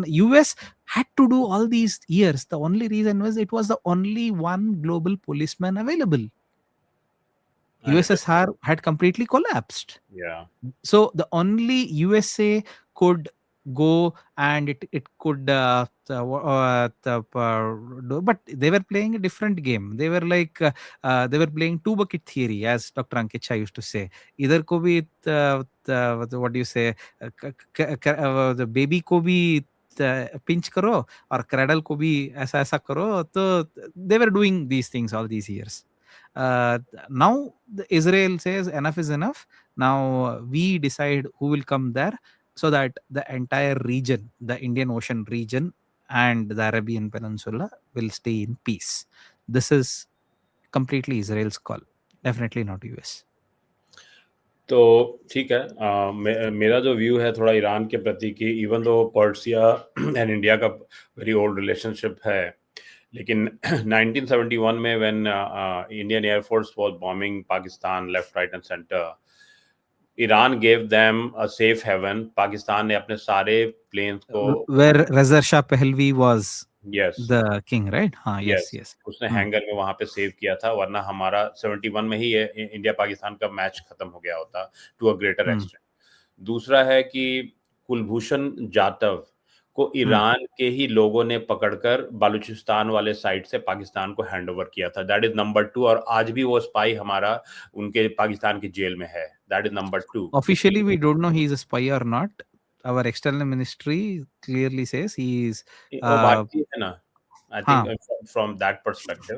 B: US had to do all these years. The only reason was it was the only one global policeman available.
A: And it,
B: USSR had completely collapsed.
A: yeah.
B: So the only USA could go, and it could but they were playing a different game. They were like they were playing two bucket theory, as Dr. Ankit Shah used to say. Either ko bhi what do you say, the baby ko bhi pinch karo, or cradle ko bhi ऐसा ऐसा करो. तो they were doing these things all these years. Now Israel says enough is enough. Now we decide who will come there, so that the entire region, the Indian Ocean region and the Arabian Peninsula, will stay in peace. This is completely Israel's call, definitely not US.
A: तो ठीक है. मेरा जो view है थोड़ा Iran के प्रति कि even though Persia and India का वेरी ओल्ड रिलेशनशिप है, लेकिन 1971 में when Indian air force was bombing Pakistan left right and centre, Iran gave them a safe haven. Pakistan ने अपने सारे प्लेन्स को
B: Where Reza Shah Pahlavi was
A: yes
B: the king, right? Yes,
A: yes
B: yes.
A: उसने hanger में वहां पे सेव किया था, वरना हमारा 71 में ही ये इंडिया पाकिस्तान का मैच खत्म हो गया होता टू अ ग्रेटर एक्सटेंट. दूसरा है कि कुलभूषण जाटव को ईरान के ही लोगों ने पकड़कर बालूचिस्तान वाले साइड से पाकिस्तान को हैंड ओवर किया था. That is number 2. और आज भी वो स्पाई हमारा उनके पाकिस्तान की जेल में है. That is number 2.
B: Officially, we don't know he is a spy or not. Our external ministry clearly says he is.
A: वो भारतीय है ना. आई थिंक
B: हाँ.
A: फ्रॉम दैट पर्सपेक्टिव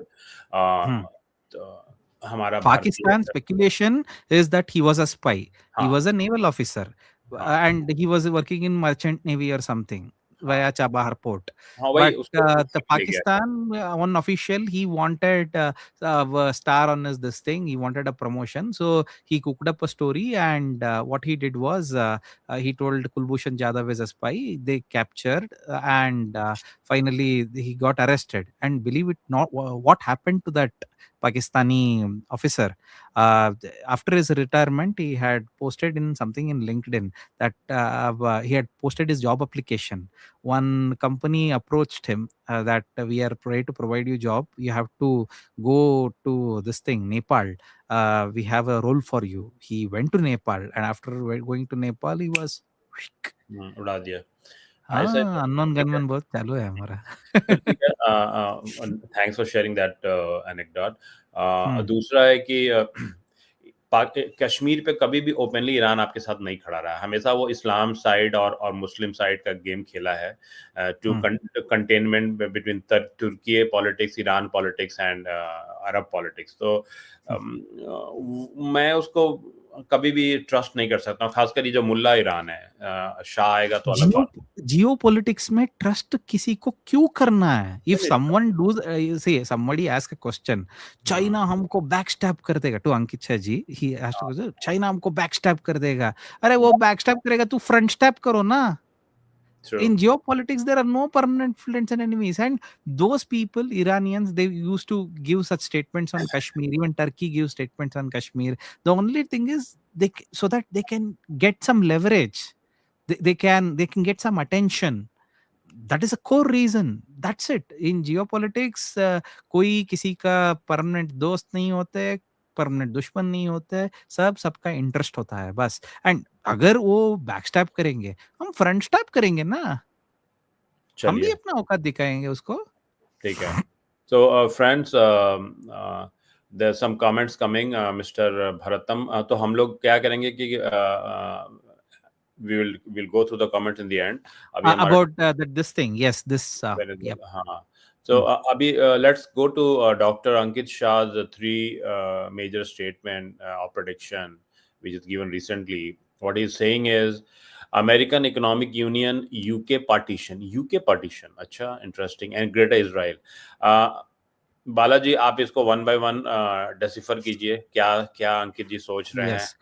A: हमारा भारतीय
B: Pakistan speculation is that he was a spy. He
A: हाँ.
B: was a naval officer.
A: हाँ
B: and he was working in merchant navy or something
A: हाँ
B: via Chabahar port.
A: हाँ, वही
B: But
A: उसको
B: the
A: उससे ले गया था।
B: Pakistan, one official, he wanted a star on his this thing. He wanted a promotion, so he cooked up a story. And what he did was he told Kulbhushan Jadhav is a spy. They captured, and finally he got arrested. And believe it not, what happened to that Pakistani officer? After his retirement, he had posted in something in LinkedIn that he had posted his job application. One company approached him that we are ready to provide you job. You have to go to this thing, Nepal. We have a role for you. He went to Nepal, and after going to Nepal, he was.
A: उड़ा दिया। ऐसा है
B: हाँ,
A: तो
B: unknown
A: ठीक है।
B: Gunman बहुत चालू है हमारा।
A: तो ठीक है, thanks for sharing that anecdote.
B: Hmm,
A: दूसरा है कि कश्मीर पे कभी भी ओपनली ईरान आपके साथ नहीं खड़ा रहा है। हमेशा वो इस्लाम साइड और मुस्लिम साइड का गेम खेला है, to
B: hmm,
A: containment between Turkey politics, Iran politics and Arab politics. तो
B: हम्म।
A: मैं उसको कभी भी ट्रस्ट नहीं कर सकता हूँ, खासकर ये जो मुल्ला ईरान है। शाह आएगा तो अलग
B: जियो
A: बात।
B: जियो पॉलिटिक्स में ट्रस्ट किसी को क्यों करना है? इफ
A: नहीं,
B: someone does say somebody ask a question,
A: हाँ,
B: चाइना हमको बैकस्टैब कर देगा, to Ankit Shah ji, he asked question, China हमको बैकस्टैब कर देगा। अरे वो बैकस्टैब करेगा, तू फ्रंट स्टैब करो ना।
A: True.
B: In geopolitics, there are no permanent friends and enemies. And those people, Iranians, they used to give such statements on Kashmir. Even Turkey gives statements on Kashmir. The only thing is so that they can get some leverage. They can get some attention. That is a core reason. That's it. In geopolitics, कोई किसी का permanent दोस्त नहीं होते, permanent दुश्मन नहीं होते, सब सबका इंटरेस्ट होता है बस। एंड अगर वो बैकस्टैब करेंगे, हम फ्रंट स्टैब करेंगे ना। हम भी
A: चलिए,
B: अपना औकात दिखाएंगे उसको।
A: ठीक है। So, friends, there are some comments coming, Mr. Bharatam। तो हम लोग क्या करेंगे कि we'll go through the comments in the end। अभी हमारा
B: About this thing, yes, this, yep.
A: Venezuela, हाँ। So,
B: Hmm.
A: अभी let's go to Dr. Ankit Shah's three major statement or prediction, which is given recently. What he's saying is American Economic Union, UK partition, अच्छा, interesting, and Greater Israel। Balaji, आप इसको one by one decipher कीजिए, क्या क्या अंकित जी सोच रहे हैं।
B: Yes.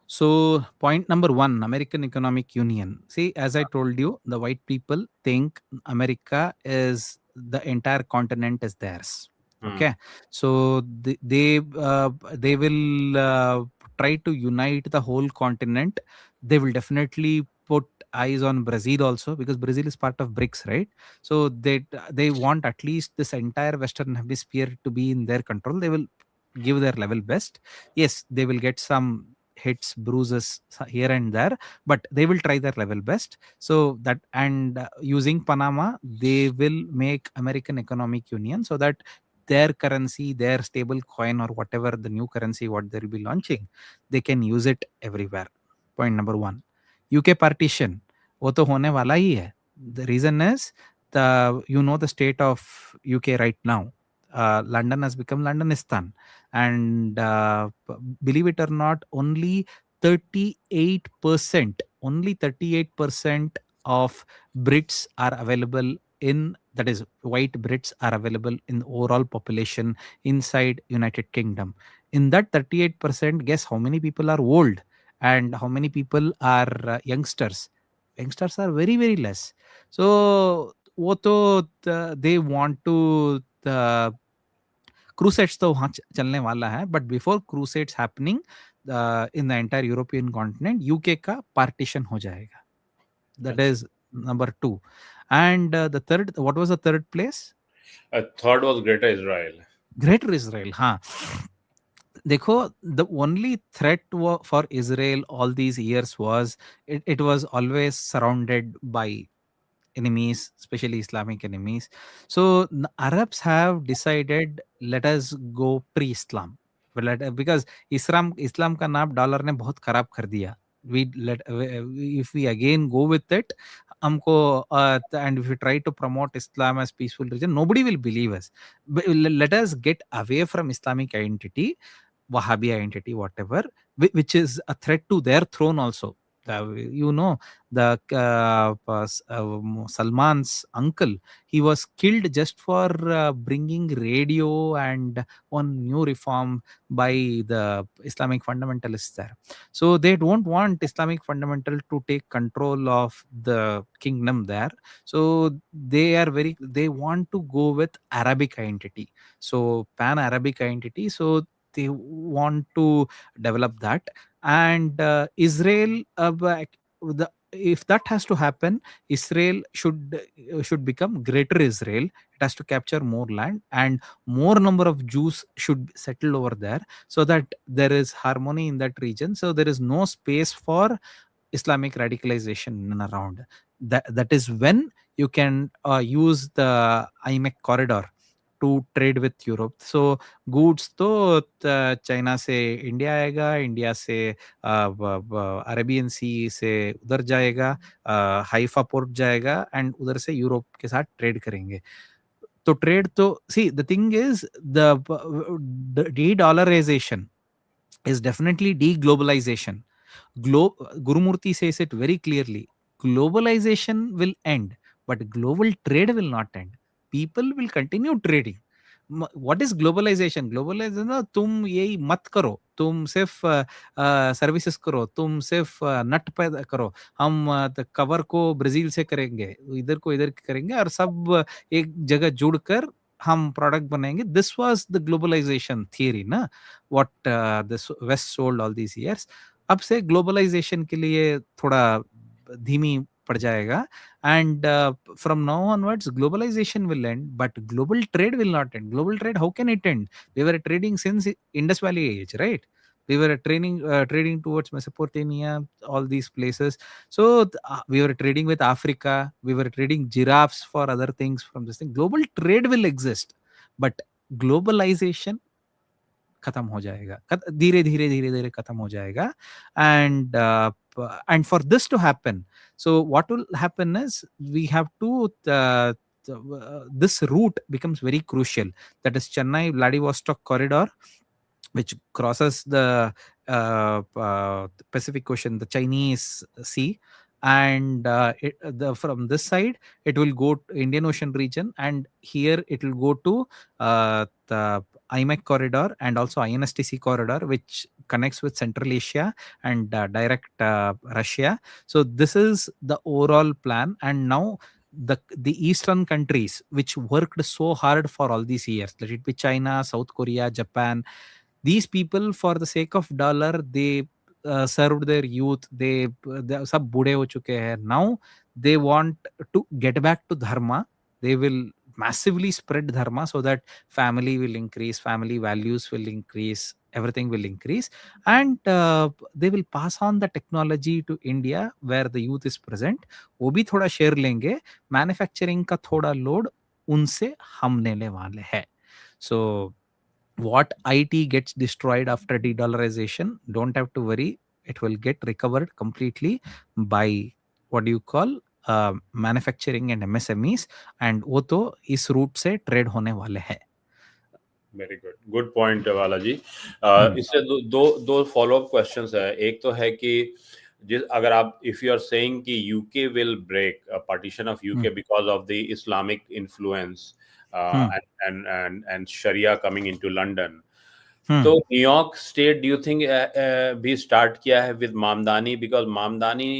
B: So, point number one, American Economic Union. See, as I told you, the white people think America is the entire continent is theirs.
A: Hmm.
B: Okay, so they will try to unite the whole continent. They will definitely put eyes on Brazil also, because Brazil is part of BRICS, right? So they want at least this entire Western Hemisphere to be in their control. They will give their level best. Yes, they will get some hits, bruises here and there, but they will try their level best. So that, and using Panama, they will make American Economic Union, so that their currency, their stable coin, or whatever the new currency what they'll be launching, they can use it everywhere. Point number one. UK partition, वो तो होने वाला ही है. The reason is, the state of UK right now. London has become Londonistan, and believe it or not, only 38% of Brits are available in, that is, white Brits are available in the overall population inside United Kingdom. In that 38%, guess how many people are old and how many people are youngsters? Youngsters are very very less. So वो तो they want to crusades तो वहाँ चलने वाला है, but before crusades happening in the entire European continent, UK का partition हो जाएगा. दैट
A: अच्छा,
B: is number two. And the third, what was the third place?
A: Third was greater Israel.
B: Greater Israel. हाँ, देखो, the only threat for Israel all these years was, it was always surrounded by enemies, especially Islamic enemies. So the Arabs have decided, let us go pre-Islam. Because Islam का नाम dollar ने बहुत खराब कर दिया. We let If we again go with it, हमको and if we try to promote Islam as peaceful religion, nobody will believe us. Let us get away from Islamic identity, Wahhabi identity, whatever, which is a threat to their throne also. you know, the Salman's uncle, he was killed just for bringing radio and one new reform by the Islamic fundamentalists there. So they don't want Islamic fundamental to take control of the kingdom there. So they want to go with Arabic identity, so pan Arabic identity. So they want to develop that. And Israel, if that has to happen, Israel should become greater Israel. It has to capture more land, and more number of Jews should settle over there, so that there is harmony in that region, so there is no space for Islamic radicalization in and around. That is when you can use the IMEC corridor to trade with Europe. So goods तो China से India आएगा, India से Arabian सी से उधर जाएगा, Haifa port जाएगा, and उधर से यूरोप के साथ ट्रेड करेंगे. तो ट्रेड तो see the thing is the de dollarization is definitely deglobalization. Gurumurthy says it very clearly. Globalization will end, but global trade will not end. People will continue trading. What is globalization? Globalization ना, तुम यही मत करो, तुम सिर्फ services करो, तुम सिर्फ नट पैदा करो, हम कवर को ब्राजील से करेंगे, इधर को इधर करेंगे, और सब एक जगह जुड़कर हम प्रोडक्ट बनाएंगे. This was the globalization theory ना, what the west sold all these years. अब से ग्लोबलाइजेशन के लिए थोड़ा धीमी पड़ जाएगा. And from now onwards, globalization will end, but global trade will not end. Global trade, how can it end? We were trading since Indus Valley age, right? We were trading towards Mesopotamia, all these places. So we were trading with Africa, we were trading giraffes for other things from this thing. Global trade will exist, but globalization खत्म हो जाएगा, धीरे धीरे धीरे धीरे खत्म हो जाएगा. And for this to happen, so what will happen is we have to this route becomes very crucial, that is Chennai Vladivostok corridor, which crosses the Pacific Ocean, the Chinese Sea, and from this side it will go to Indian Ocean region, and here it will go to the IMEC corridor and also INSTC corridor, which connects with Central Asia and direct Russia. So this is the overall plan, and now the eastern countries which worked so hard for all these years, let it be China, South Korea, Japan, these people for the sake of dollar they served their youth, they सब बूढ़े हो चुके हैं. Now they want to get back to dharma. They will massively spread dharma so that family will increase, family values will increase, everything will increase, and they will pass on the technology to India where the youth is present. वो भी थोड़ा share लेंगे, manufacturing का थोड़ा load उनसे हम लेने वाले हैं. So what IT gets destroyed after de-dollarization, don't have to worry. It will get recovered completely by what do you call manufacturing and MSMEs, and वो तो इस रूट से ट्रेड होने वाले हैं.
A: वेरी गुड पॉइंट वाला जी. इससे दो फॉलो अप क्वेश्चंस है. एक तो है कि अगर आप इफ यू आर सेइंग कि UK will break partition of UK because of the Islamic influence and Sharia coming into London. तो New York state do you think भी स्टार्ट किया है with Mamdani, because Mamdani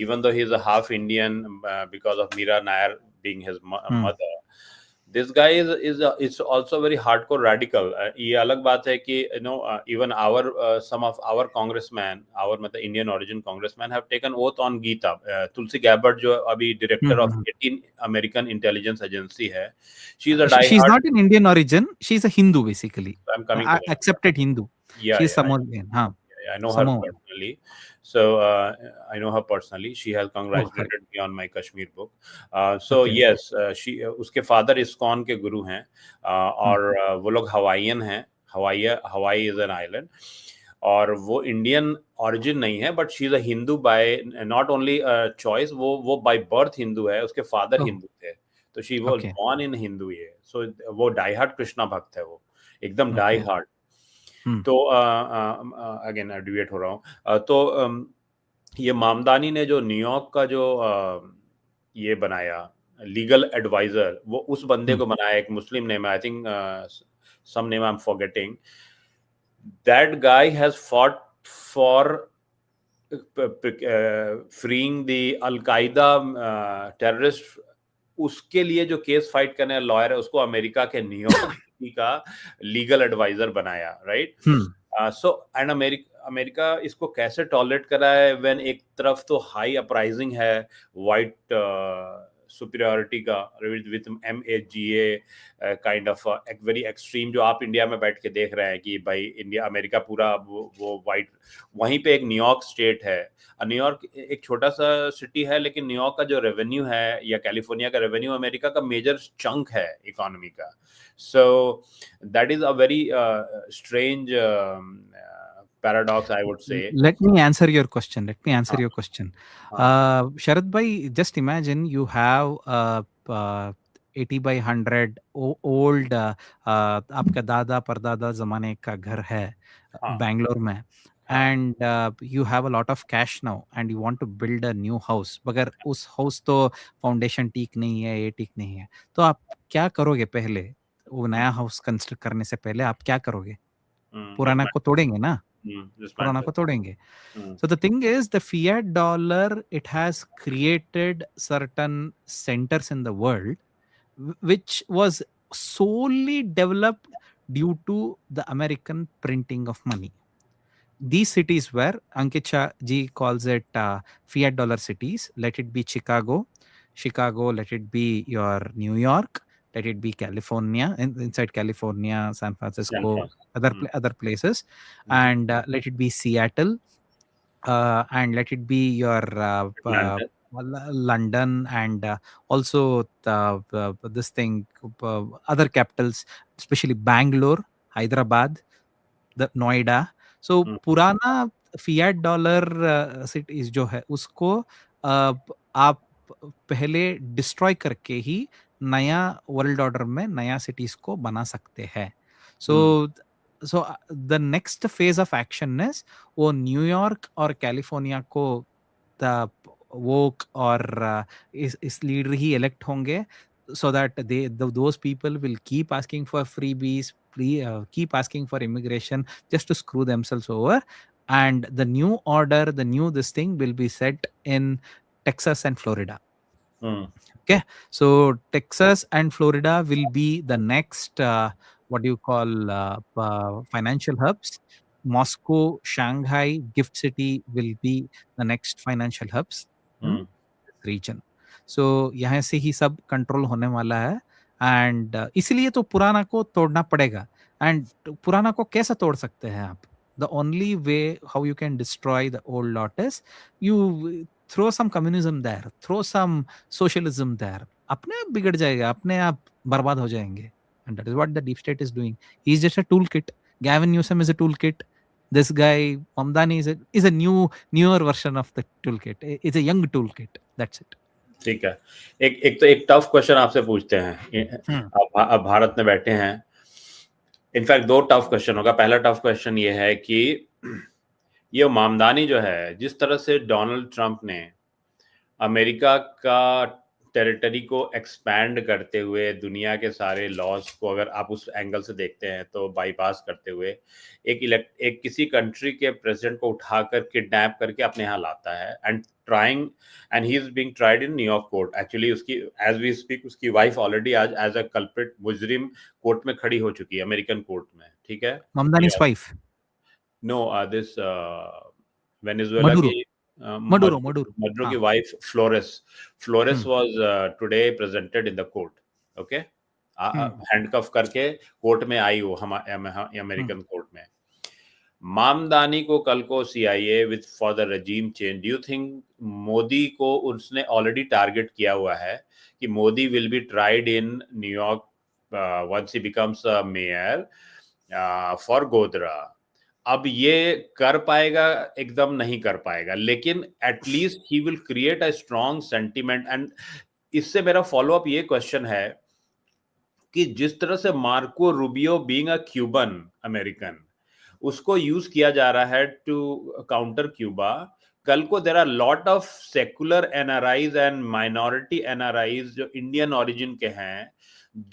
A: even though he is a half Indian because of Meera Nair being his mother, this guy is also very hardcore radical. ये अलग बात है कि even our some of our congressmen, our मतलब Indian origin congressmen have taken oath on Gita. तुलसी गैबर्ट जो अभी director of 18 American intelligence agency है, she's a diehard.
B: She's not an Indian origin. She's a Hindu basically.
A: I'm coming to that.
B: Accepted Hindu.
A: Yeah,
B: she's Samoan.
A: I know her personally. So I know her personally. She has congratulated me on my Kashmir book. So yes, she उसके father ISKCON के गुरु हैं, और वो लोग Hawaiian हैं. हवाई is an island, और वो इंडियन origin नहीं है, but she is a Hindu by not only choice, वो by birth हिंदू है. उसके father हिंदू थे, तो she was born in Hindu ये. So वो die hard कृष्णा भक्त है, वो एकदम die hard. तो अगेन डिवेट हो रहा हूँ. तो ये मामदानी ने जो न्यूयॉर्क का जो ये बनाया लीगल एडवाइजर, वो उस बंदे
B: हम्म,
A: को बनाया, एक मुस्लिम नेम है, I think some name I am forgetting. That guy has fought for freeing the Al Qaeda terrorist. उसके लिए जो केस फाइट करने लॉयर है, उसको अमेरिका के न्यूयॉर्क सिटी का लीगल एडवाइजर बनाया, right.
B: Hmm.
A: So and America America इसको कैसे टॉलरेट करा है, व्हेन एक तरफ तो हाई अपराइजिंग है वाइट सुपीरियोरिटी का, विद MAGA काइंड ऑफ एक वेरी एक्सट्रीम, जो आप इंडिया में बैठ के देख रहे हैं कि भाई इंडिया अमेरिका पूरा वो वाइट. वहीं पे एक न्यूयॉर्क स्टेट है. न्यूयॉर्क एक छोटा सा सिटी है, लेकिन न्यूयॉर्क का जो रेवेन्यू है या कैलिफोर्निया का रेवेन्यू अमेरिका का मेजर चंक है इकोनॉमी का. So that is a very strange paradox, I would say.
B: Let me answer your question. Let me answer
A: हाँ,
B: your question.
A: हाँ,
B: Sharad bhai, just imagine you have a 80 by 100 old आपका दादा परदादा जमाने का घर है
A: हाँ,
B: बैंगलोर में,
A: हाँ.
B: and you have a lot of cash now and you want to build a new house, मगर उस हाउस तो फाउंडेशन ठीक नहीं है, ये ठीक नहीं है, तो आप क्या करोगे? पहले वो नया हाउस कंस्ट्रक्ट करने से पहले आप क्या करोगे? पुराना को
A: Dismantle.
B: तोड़ेंगे ना, पुराना
A: Dismantle.
B: को तोड़ेंगे.
A: Hmm.
B: So the thing is, the fiat dollar, it has created certain centers in the world which was solely developed due to the American printing of money. These cities were, Ankit Shah ji calls it fiat dollar cities. Let it be Chicago, let it be your New York, let it be California, inside California, San
A: San
B: Francisco,
A: Francisco.
B: other places,
A: Mhm.
B: and let it be Seattle, and let it be your
A: Atlanta.
B: London, and also this thing, other capitals, especially Bangalore, Hyderabad, the Noida. So
A: Hmm.
B: पुराना Fiat dollar cities जो है उसको आप पहले destroy करके ही नया world order में नया सिटीज को बना सकते हैं. सो
A: Hmm.
B: So the next phase of action is वो न्यूयॉर्क और कैलिफोर्निया को द वोक और इस लीडर ही इलेक्ट होंगे, so that those people will keep asking for freebies, keep asking for immigration just to screw themselves over, and the new order, the new this thing will be set in Texas and Florida.
A: Hmm.
B: Okay, so Texas and Florida will be the next what do you call financial hubs. Moscow, Shanghai, Gift City will be the next financial hubs in
A: Hmm.
B: this region. So यहाँ से ही सब control होने वाला है, and इसीलिए तो पुराना को तोड़ना पड़ेगा. एंड पुराना को कैसे तोड़ सकते हैं आप? The only way how you can destroy the old lot is you throw some communism there, throw some socialism there. अपने आप बिगड़ जाएगा, अपने आप बर्बाद हो जाएंगे. And that is what the deep state is doing. He's just a toolkit. Gavin Newsom is a toolkit. This guy Mamdani is a newer version of the toolkit. It's a young toolkit. That's it.
A: ठीक है. एक tough question आपसे पूछते हैं. आप भारत में बैठे हैं. इनफैक्ट दो टफ क्वेश्चन होगा. पहला टफ क्वेश्चन ये है कि ये मामदानी जो है, जिस तरह से डोनाल्ड ट्रंप ने अमेरिका का टेरिटरी को एक्सपैंड करते हुए दुनिया के सारे लॉज को, अगर आप उस एंगल से देखते हैं तो बाईपास करते हुए एक किसी कंट्री के प्रेसिडेंट को उठाकर किडनैप करके अपने यहाँ लाता है, and he is being tried in New York court. Actually उसकी, एज वी स्पीक, उसकी वाइफ ऑलरेडी आज एज अ कल्प्रिट मुजरिम कोर्ट में खड़ी हो चुकी है, अमेरिकन कोर्ट में. ठीक है.
B: Mamdani's wife.
A: No, this Venezuela
B: Maduro.
A: की
B: Maduro. Maduro.
A: मडरो की
B: हाँ.
A: Wife Flores
B: Hmm.
A: Was today presented in the court. Okay.
B: Hmm.
A: Handcuff करके कोर्ट में आई वो, हम
B: Hmm.
A: अमेरिकन कोर्ट में. मामदानी को कल को CIA with for the regime change, do you think Modi को उसने ऑलरेडी टारगेट किया हुआ है कि Modi will be tried in New York once he becomes a mayor for Godhra? अब ये कर पाएगा? एकदम नहीं कर पाएगा, लेकिन at least he will create a strong sentiment. And इससे मेरा फॉलो अप ये क्वेश्चन है कि जिस तरह से Marco Rubio being a Cuban American, उसको यूज किया जा रहा है टू काउंटर क्यूबा, कल को there are lot of secular NRIs and minority NRIs जो इंडियन ओरिजिन के हैं,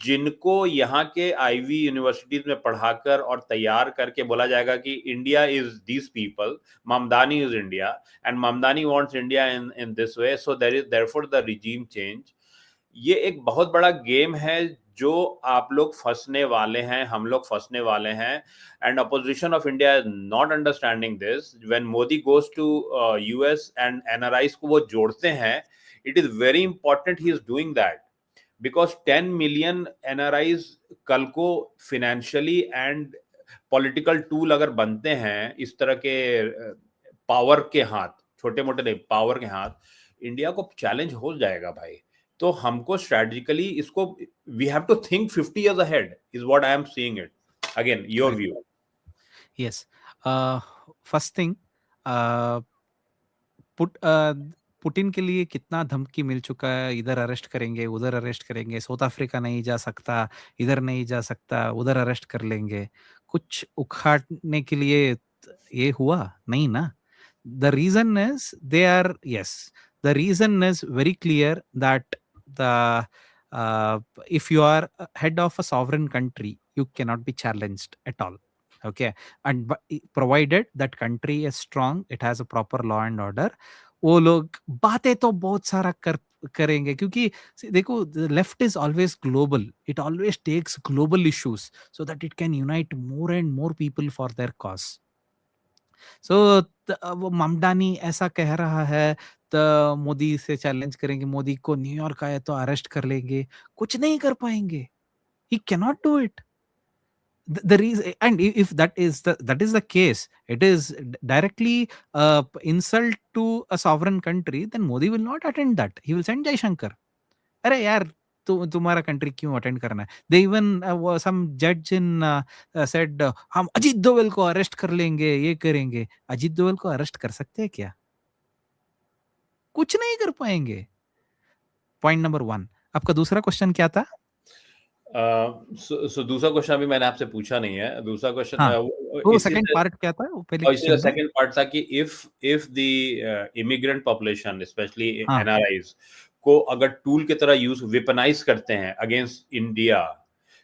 A: जिनको यहाँ के आईवी यूनिवर्सिटीज में पढ़ाकर और तैयार करके बोला जाएगा कि India is this people, Mamdani is India and Mamdani wants India in this way, so there is therefore the regime change. ये एक बहुत बड़ा गेम है जो आप लोग फंसने वाले हैं, हम लोग फंसने वाले हैं, and opposition of India is not understanding this. When Modi goes to US and NRIs को वो जोड़ते हैं, it is very important he is doing that, because 10 million NRIs कल को फिनेंशियली एंड पॉलिटिकल टूल अगर बनते हैं इस तरह के पावर के हाथ, छोटे मोटे नहीं, पावर के हाथ, इंडिया को चैलेंज हो जाएगा भाई। तो हमको स्ट्रेटेजिकली इसको, we have to think 50 years ahead is what I am seeing it. Again, your
B: Correct.
A: view.
B: Yes. First thing, put Putin के लिए कितना धमकी मिल चुका है, इधर अरेस्ट करेंगे, उधर अरेस्ट करेंगे, साउथ अफ्रीका नहीं जा सकता, इधर नहीं जा सकता, उधर अरेस्ट कर लेंगे। कुछ उखाड़ने के लिए ये हुआ नहीं ना। The reason is they are, yes, the reason is very clear that the if you are head of a sovereign country, you cannot be challenged at all. Okay, and provided that country is strong, it has a proper law and order, वो लोग बातें तो बहुत सारा करेंगे, क्योंकि देखो, the left is always global, it always takes global issues so that it can unite more and more people for their cause. सो वो ममदानी ऐसा कह रहा है, तो मोदी से चैलेंज करेंगे, मोदी को न्यूयॉर्क आए तो अरेस्ट कर लेंगे, कुछ नहीं कर पाएंगे, he can not do it. The reason, and if that is the case, it is directly insult to a sovereign country, then Modi will not attend that, he will send Jai Shankar. अरे यार, तुम्हारा country क्यों attend करना है? They even some जज इन said हम अजीत दोवल को arrest कर लेंगे, ये करेंगे। अजीत दोवल को अरेस्ट कर सकते हैं क्या? कुछ नहीं कर पाएंगे। Point number 1। आपका दूसरा क्वेश्चन क्या था?
A: सो दूसरा क्वेश्चन अभी मैंने आपसे पूछा नहीं है। दूसरा क्वेश्चन
B: हाँ, वो सेकंड पार्ट क्या था? वो पहले
A: इसका
B: क्वेश्चन था।
A: सेकंड पार्ट था कि if the immigrant population specially
B: हाँ,
A: एनआरआईज को अगर टूल की तरह यूज वेपनाइज करते हैं अगेंस्ट इंडिया,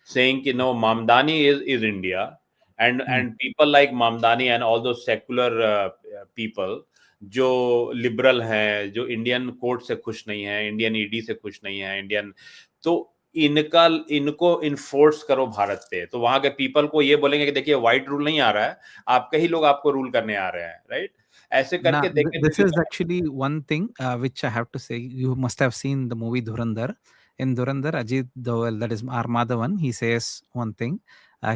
A: सेइंग कि no, Mamdani is India and people like Mamdani and all those secular people जो लिबरल हैं, जो इंडियन कोर्ट से खुश नहीं है, इंडियन ईडी से खुश नहीं है, इंडियन, तो इनको इन्फोर्स करो भारत पे, तो वहां के पीपल को ये बोलेंगे कि देखिए व्हाइट रूल नहीं आ रहा है, आपके ही लोग आपको रूल करने आ रहे हैं, राइट? ऐसे
B: Now,
A: करके देखे
B: this is actually one thing which I have to say. You must have seen the movie Dhurandhar. In Dhurandhar, Ajit Doval, that is R. Madhavan, he says one thing.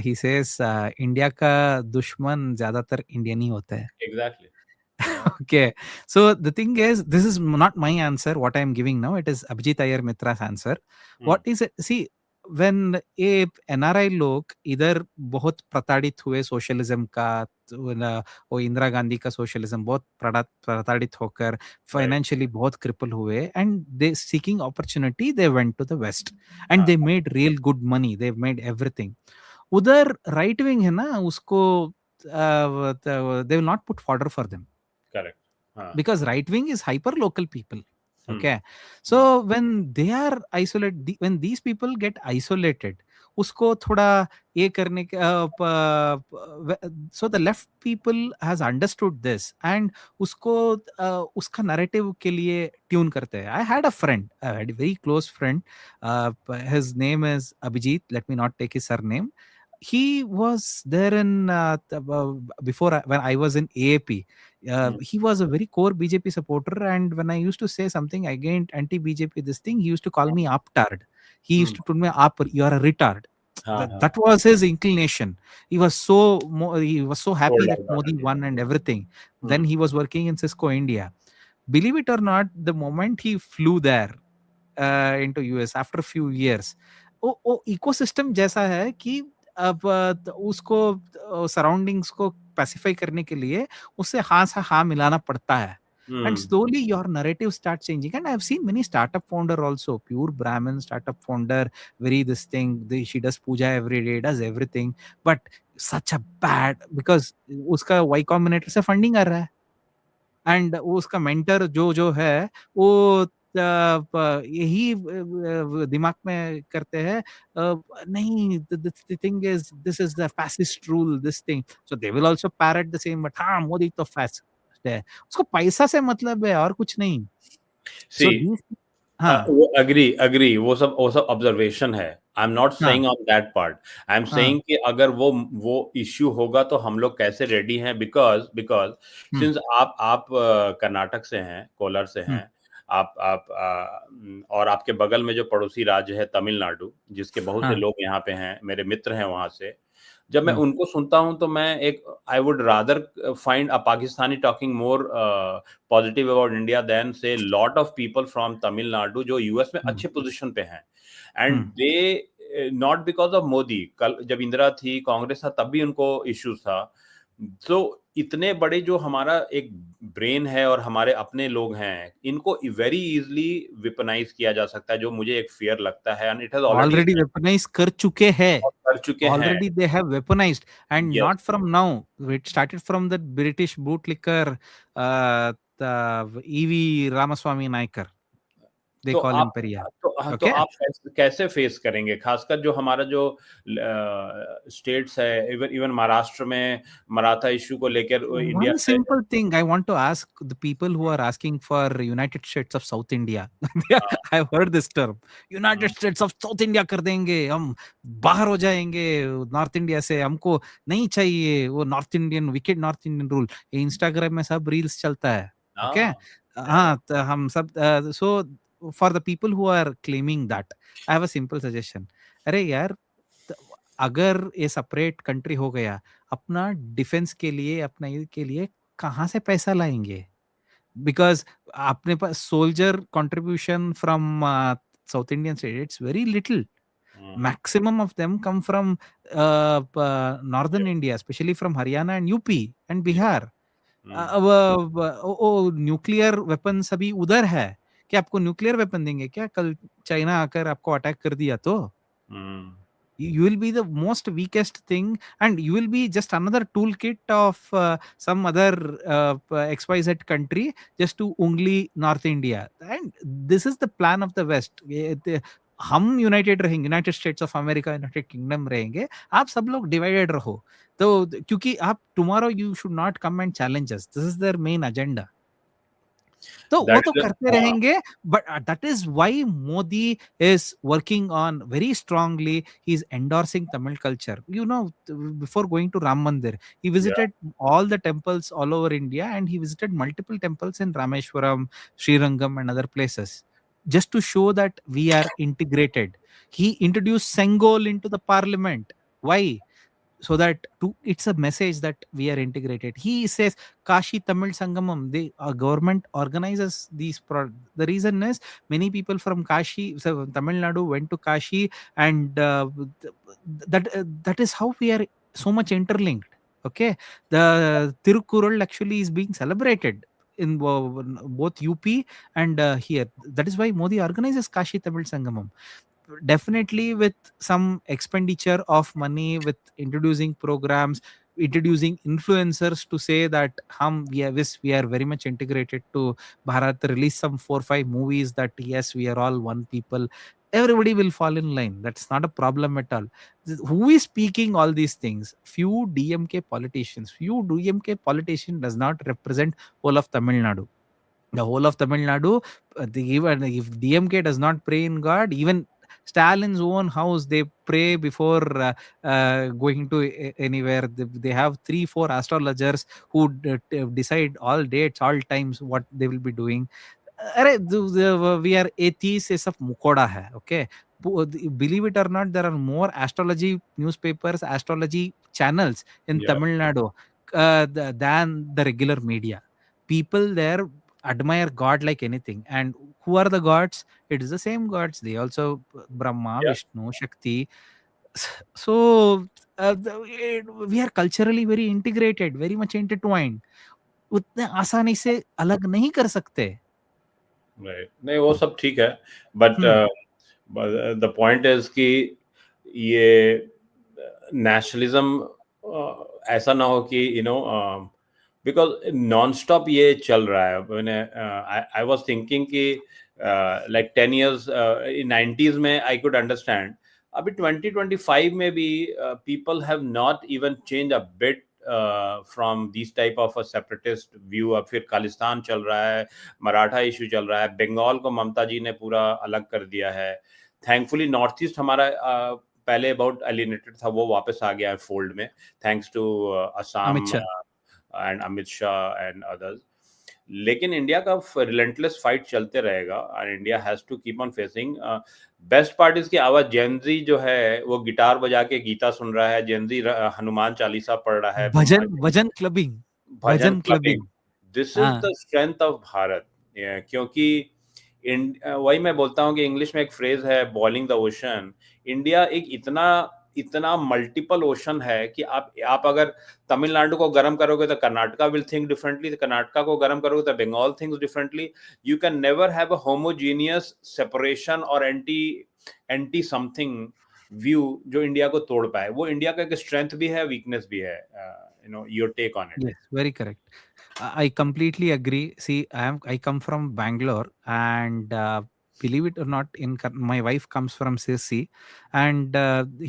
B: He says, India का दुश्मन ज्यादातर Indian ही होता है.
A: Exactly.
B: Okay. So the thing is, this is not my answer, what I am giving now. It is Abhijit Iyer Mitra's answer. What is it? See, when a NRI लोग इधर बहुत प्रताड़ित हुए सोशलिज्म का, वो इंदिरा गांधी का सोशलिज्म बहुत प्रताड़ित होकर फाइनेंशियली बहुत क्रिपल हुए, and they seeking opportunity, they went to the west and they made real good money, they made everything. उधर राइट विंग है ना, उसको they will not put fodder for them.
A: Correct.
B: Because right wing is hyper local people. Okay, so when they are isolated, when these people get isolated, उसको थोड़ा ये करने के so the left people has understood this and उसको उसका narrative के लिए tune करते हैं. I had a friend, I had a very close friend, his name is Abhijit, let me not take his surname. He was there in before when I was in AAP. He was a very core BJP supporter, and when I used to say something against anti-BJP, this thing, he used to call me aptard. He used to tell me, you are a retard." That was his inclination. He was so happy that Modi won and everything. Then he was working in Cisco India. Believe it or not, the moment he flew there into US after a few years, वो ecosystem जैसा है कि अब उसको surroundings को pacify करने के लिए उससे हाँ से हाँ मिलाना पड़ता है, and slowly your narrative starts changing. And I have seen many startup founder also, pure Brahmin startup founder, very this thing, she does puja every day, does everything, but such a bad, because उसका Y Combinator से funding आ रहा है. And उसका mentor जो है वो यही दिमाग में करते हैं, नहीं, the thing is this is the fascist rule, this thing, so they will also parrot the same, but हाँ मोदी तो fascist है, उसको पैसा से मतलब है और कुछ नहीं.
A: सी,
B: So these, हाँ
A: वो एग्री, वो सब ऑब्जर्वेशन है. आई एम नॉट
B: हाँ
A: saying on that part. I am
B: हाँ.
A: सेइंग कि अगर वो इश्यू होगा तो हम लोग कैसे रेडी हैं, बिकॉज बिकॉज
B: हम्म
A: सिंस आप कर्नाटक से हैं, कोलार से
B: हम्म
A: हैं. आप और आपके बगल में जो पड़ोसी राज्य है तमिलनाडु, जिसके बहुत से
B: हाँ.
A: लोग यहाँ पे हैं, मेरे मित्र हैं वहां से. जब मैं
B: हम्म
A: उनको सुनता हूं तो मैं एक I would rather find a Pakistani talking more positive about India than say lot of people from Tamil Nadu जो यूएस में
B: हम्म
A: अच्छे पोजीशन पे हैं. And
B: hmm.
A: They not because of Modi. कल जब इंदिरा थी, कांग्रेस था, तब भी उनको इश्यूज था. तो इतने बड़े जो हमारा एक ब्रेन है और हमारे अपने लोग हैं, इनको वेरी इजीली वेपनाइज किया जा सकता है, जो मुझे एक फियर लगता है. And it has already
B: already weaponize कर चुके हैं.
A: कर चुके हैं.
B: Already they have weaponized, and
A: yes.
B: not from now. It started from the British bootlicker, the EV Ramaswamy Naikar. They
A: तो
B: call him
A: आप
B: Periya.
A: तो
B: Okay.
A: आप कैसे फेस करेंगे, खासकर जो हमारा जो स्टेट्स है, इवन इवन महाराष्ट्र में मराठा इश्यू को लेकर इंडिया
B: One
A: से.
B: simple thing I want to ask the people who are asking for United States of South India.
A: हाँ.
B: I've heard this term. United
A: हाँ.
B: States of South India कर देंगे हम, बाहर हो जाएंगे नॉर्थ इंडिया से, हमको नहीं चाहिए वो north Indian, wicket north Indian rule. ये इंस्टाग्राम में सब रील्स चलता है. ओके.
A: हाँ.
B: हाँ, तो हम सब, so for the people who are claiming that, I have a simple suggestion. अरे यार, त- अगर ये सेपरेट कंट्री हो गया, अपना डिफेंस के लिए, अपना ये के लिए कहाँ से पैसा लाएंगे? बिकॉज अपने पास soldier contribution from South Indian state, it's very little.
A: Hmm.
B: Maximum of them come from northern India, especially from Haryana and UP and Bihar.
A: Hmm.
B: Nuclear weapon अभी उधर है. क्या आपको न्यूक्लियर वेपन देंगे क्या कल चाइना आकर आपको अटैक कर दिया तो?
A: हम्म.
B: You will be the most weakest thing, and you will be just another toolkit of some other xyz country just to only north India. And this is the plan of the west. हम united रहेंगे, United States of America, United Kingdom रहेंगे, आप सब लोग divided रहो. तो क्योंकि आप tomorrow you should not come and challenge us, this is their main agenda. तो वो
A: दैट
B: तो
A: इज.
B: करते
A: हाँ.
B: रहेंगे. But that is why Modi is working on very strongly. He's endorsing Tamil culture. You know, before going to Ram Mandir, he
A: या.
B: visited all the temples all over India, and he visited multiple temples in Rameshwaram, Srirangam, and other places, just to show that we are integrated. He introduced Sengol into the parliament. Why? So that to, it's a message that we are integrated. He says Kashi Tamil Sangamam, the government organizes these the reason is many people from Kashi, so Tamil Nadu, went to Kashi, and that is how we are so much interlinked. Okay. The Tirukural actually is being celebrated in both UP and here. That is why Modi organizes Kashi Tamil Sangamam, definitely with some expenditure of money, with introducing programs, introducing influencers to say that we are, yes, we are very much integrated to Bharat, release some 4 5 movies that yes, we are all one people. Everybody will fall in line. That's not a problem at all. Who is speaking all these things? Few DMK politicians. Few DMK politician does not represent whole of Tamil Nadu. The whole of Tamil Nadu, even if DMK does not pray in God, even Stalin's own house, they pray before going to anywhere. They have 3 4 astrologers who decide all dates, all times, what they will be doing. अरे we are atheists, ये सब मुकोड़ा है. Okay. Believe it or not, there are more astrology newspapers, astrology channels in
A: या.
B: Tamil Nadu than the regular media. People there admire God like anything. And who are the gods? It is the same gods. They also Brahma,
A: या.
B: Vishnu, Shakti. So we are culturally very integrated, very much intertwined. उतने आसानी से अलग नहीं कर सकते.
A: Right. नहीं, वो सब ठीक है. But
B: hmm
A: the point is कि ये नेशनलिज्म ऐसा ना हो कि बिकॉज नॉन स्टॉप ये चल रहा है. मैंने आई वाज थिंकिंग कि लाइक 10 years इन 90s में आई कुड अंडरस्टैंड. अभी 2025 में भी people have not even change a bit from this type of a separatist view. अब फिर खालिस्तान चल रहा है, मराठा इशू चल रहा है, बंगाल को ममता जी ने पूरा अलग कर दिया है. थैंकफुली नॉर्थ ईस्ट हमारा पहले बहुत एलिनेटेड था, वो वापस आ गया है फोल्ड में, थैंक्स टू
B: अमित
A: असम
B: Shah.
A: And Amit Shah and others. लेकिन इंडिया का रिलेंटलेस फाइट चलते रहेगा और India has to keep on facing. Best part इसकी आवाज, जेनजी जो है वो गिटार बजा के गीता सुन रहा है, जेनजी हनुमान चालीसा पढ़ रहा है,
B: bhajan bhajan clubbing.
A: Bhajan
B: bhajan
A: clubbing.
B: Clubbing.
A: This is
B: हाँ.
A: The strength of Bharat. क्योंकि वही मैं बोलता हूँ कि इंग्लिश में एक फ्रेज है, बॉइलिंग द ओशन. इंडिया एक इतना इतना मल्टीपल ओशन है कि आप अगर तमिलनाडु को गर्म करोगे तो Karnataka will think differently, Karnataka को गर्म करोगे तो Bengal thinks differently. You can never have a homogeneous separation और एंटी एंटी समथिंग व्यू जो इंडिया को तोड़ पाए. वो इंडिया का एक स्ट्रेंथ भी है, वीकनेस भी है. Your take on it.
B: Yes, very correct. I completely agree. See, I come from Bangalore, and believe it or not, my wife comes from Sirsi, and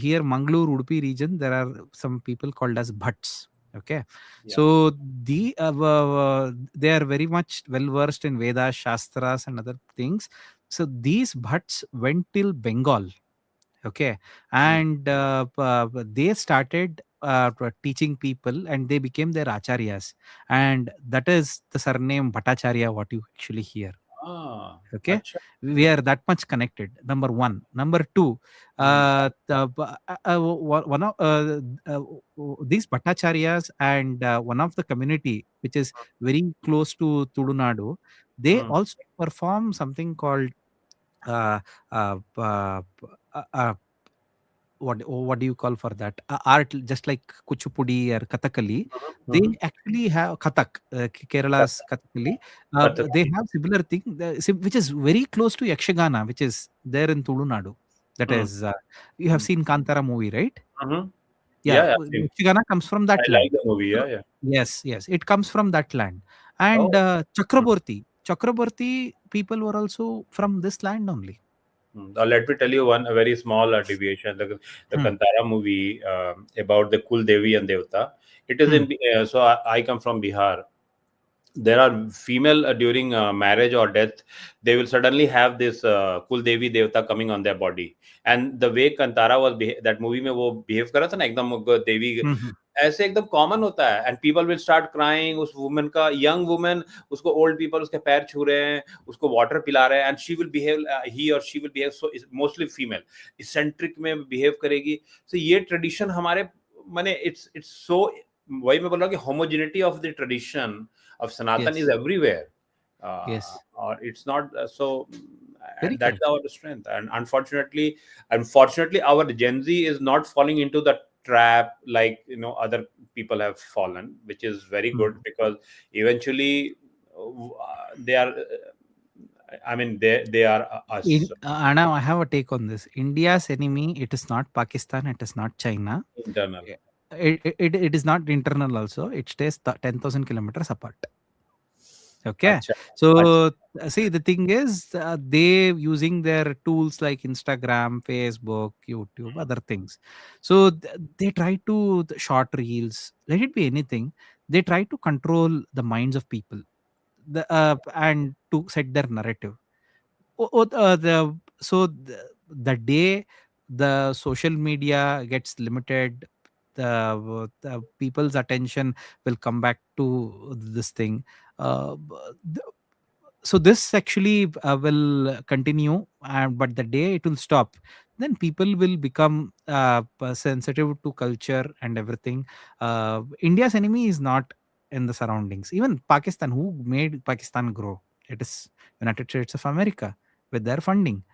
B: here Mangalore Udupi region there are some people called as Bhatts. Okay,
A: Yeah.
B: so they are very much well versed in Vedas, Shastras, and other things. So these Bhatts went till Bengal. Okay,
A: Mm.
B: and they started teaching people, and they became their acharyas, and that is the surname Bhattacharya what you actually hear.
A: Ah,
B: Okay,
A: अच्छा.
B: we are that much connected, number one. Number two,
A: Mm.
B: one of these Bhattacharyas, and one of the community which is very close to Tudunadu, they
A: Mm.
B: also perform something called uh, uh, uh, uh, what do you call for that art, just like kuchipudi or kathakali. They
A: Mhm.
B: actually have kathak, Kerala's
A: Kathak.
B: kathakali. They
A: Kathak.
B: have similar thing, which is very close to yakshagana, which is there in Tulunadu. That
A: Mm.
B: is, you have
A: Mm.
B: seen Kantara movie, right?
A: Mhm.
B: Yeah,
A: Yeah, same.
B: yakshagana comes from that
A: I like
B: land.
A: the movie.
B: So,
A: Yeah, yeah.
B: yes, it comes from that land. And
A: Oh. Mm.
B: Chakraborty people were also from this land only.
A: Let me tell you one a very small deviation. The
B: Hmm.
A: Kantara movie about the Kul Devi and Devta. It is
B: Hmm.
A: in. So I come from Bihar. There are female during marriage or death, they will suddenly have this kul devi devta coming on their body. And the way Kantara was that movie mein wo behave kara tha na ekdam devi
B: Hmm. Hmm.
A: ऐसे एकदम common होता है. And people will start crying. उस women का, young women, उसको old people उसके पैर छू रहे हैं, उसको वाटर पिला रहे हैं, एंड शी विल बिहेव, ही और she will behave so, mostly female eccentric में बिहेव करेगी. सो ये ट्रेडिशन हमारे, माने इट्स सो, वही मैं बोल रहा हूँ कि homogeneity of the tradition of Sanatan is
B: Yes,
A: everywhere.
B: yes,
A: Or it's not so,
B: very
A: and that's
B: correct.
A: our strength. And unfortunately, our Gen Z is not falling into the trap like other people have fallen, which is very
B: Hmm.
A: good, because eventually they are. I mean, they are us
B: Anna, I have a take on this. India's enemy, it is not Pakistan, it is not China.
A: internal.
B: It is not internal also. It stays 10,000 kilometers apart. Okay.
A: Acha, acha.
B: So, see, the thing is, they using their tools like Instagram, Facebook, YouTube, other things. So, they try to, the short reels, let it be anything. They try to control the minds of people, and to set their narrative. The day the social media gets limited, the people's attention will come back to this thing. So this actually will continue, but the day it will stop, then people will become sensitive to culture and everything. India's enemy is not in the surroundings. Even Pakistan, who made Pakistan grow, it is United States of America with their funding.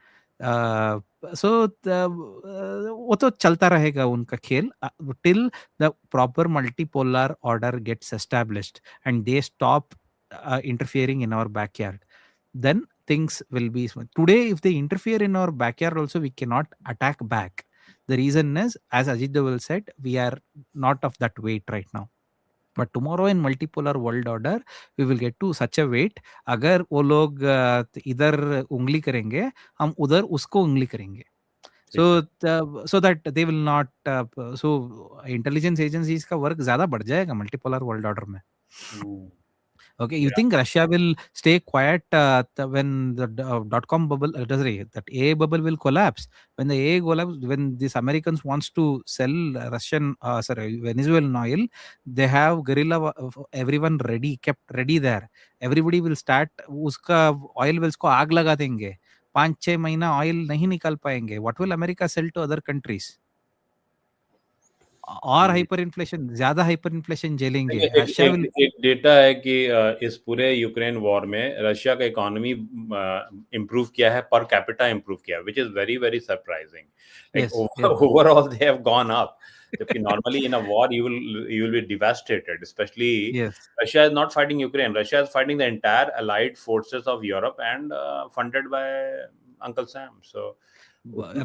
B: uh, वो तो चलता रहेगा उनका खेल till the proper multipolar order gets established and they stop interfering in our backyard. Then things will be smooth. Today, if they interfere in our backyard also, we cannot attack back. The reason is, as Ajit Doval said, we are not of that weight right now. But tomorrow in multipolar world order we will get to such a weight, अगर वो लोग इधर उंगली करेंगे, हम उधर उसको उंगली करेंगे. So
A: ठीक है.
B: so that they will not so intelligence agencies का वर्क ज्यादा बढ़ जाएगा मल्टीपोलर वर्ल्ड ऑर्डर में.
A: Hmm.
B: Okay, you
A: Yeah.
B: think Russia will stay quiet when the dot-com bubble, sorry, that A bubble will collapse? When the A collapse, when these Americans wants to sell Russian, sorry, Venezuelan oil, they have guerrilla everyone ready, kept ready there. Everybody will start, उसका oil wells को आग लगा देंगे. 5-6 महीना oil नहीं निकाल पाएंगे. What will America sell to other countries? और
A: Hmm.
B: हाइपर इन्फ्लेशन, ज्यादा हाइपर इन्फ्लेशन झेलेंगे.
A: देखिए, एक
B: रशिया
A: एक
B: विल.
A: एक डेटा है कि इस पूरे यूक्रेन वॉर में रशिया का इकोनॉमी इम्प्रूव किया है, पर कैपिटा इम्प्रूव किया है, which is very very surprising. Like
B: Yes, yes,
A: overall they have gone up. जबकि normally in a war you will be devastated, especially
B: yes.
A: Russia is not fighting Ukraine. Russia is fighting the entire allied forces of Europe and funded by Uncle Sam. So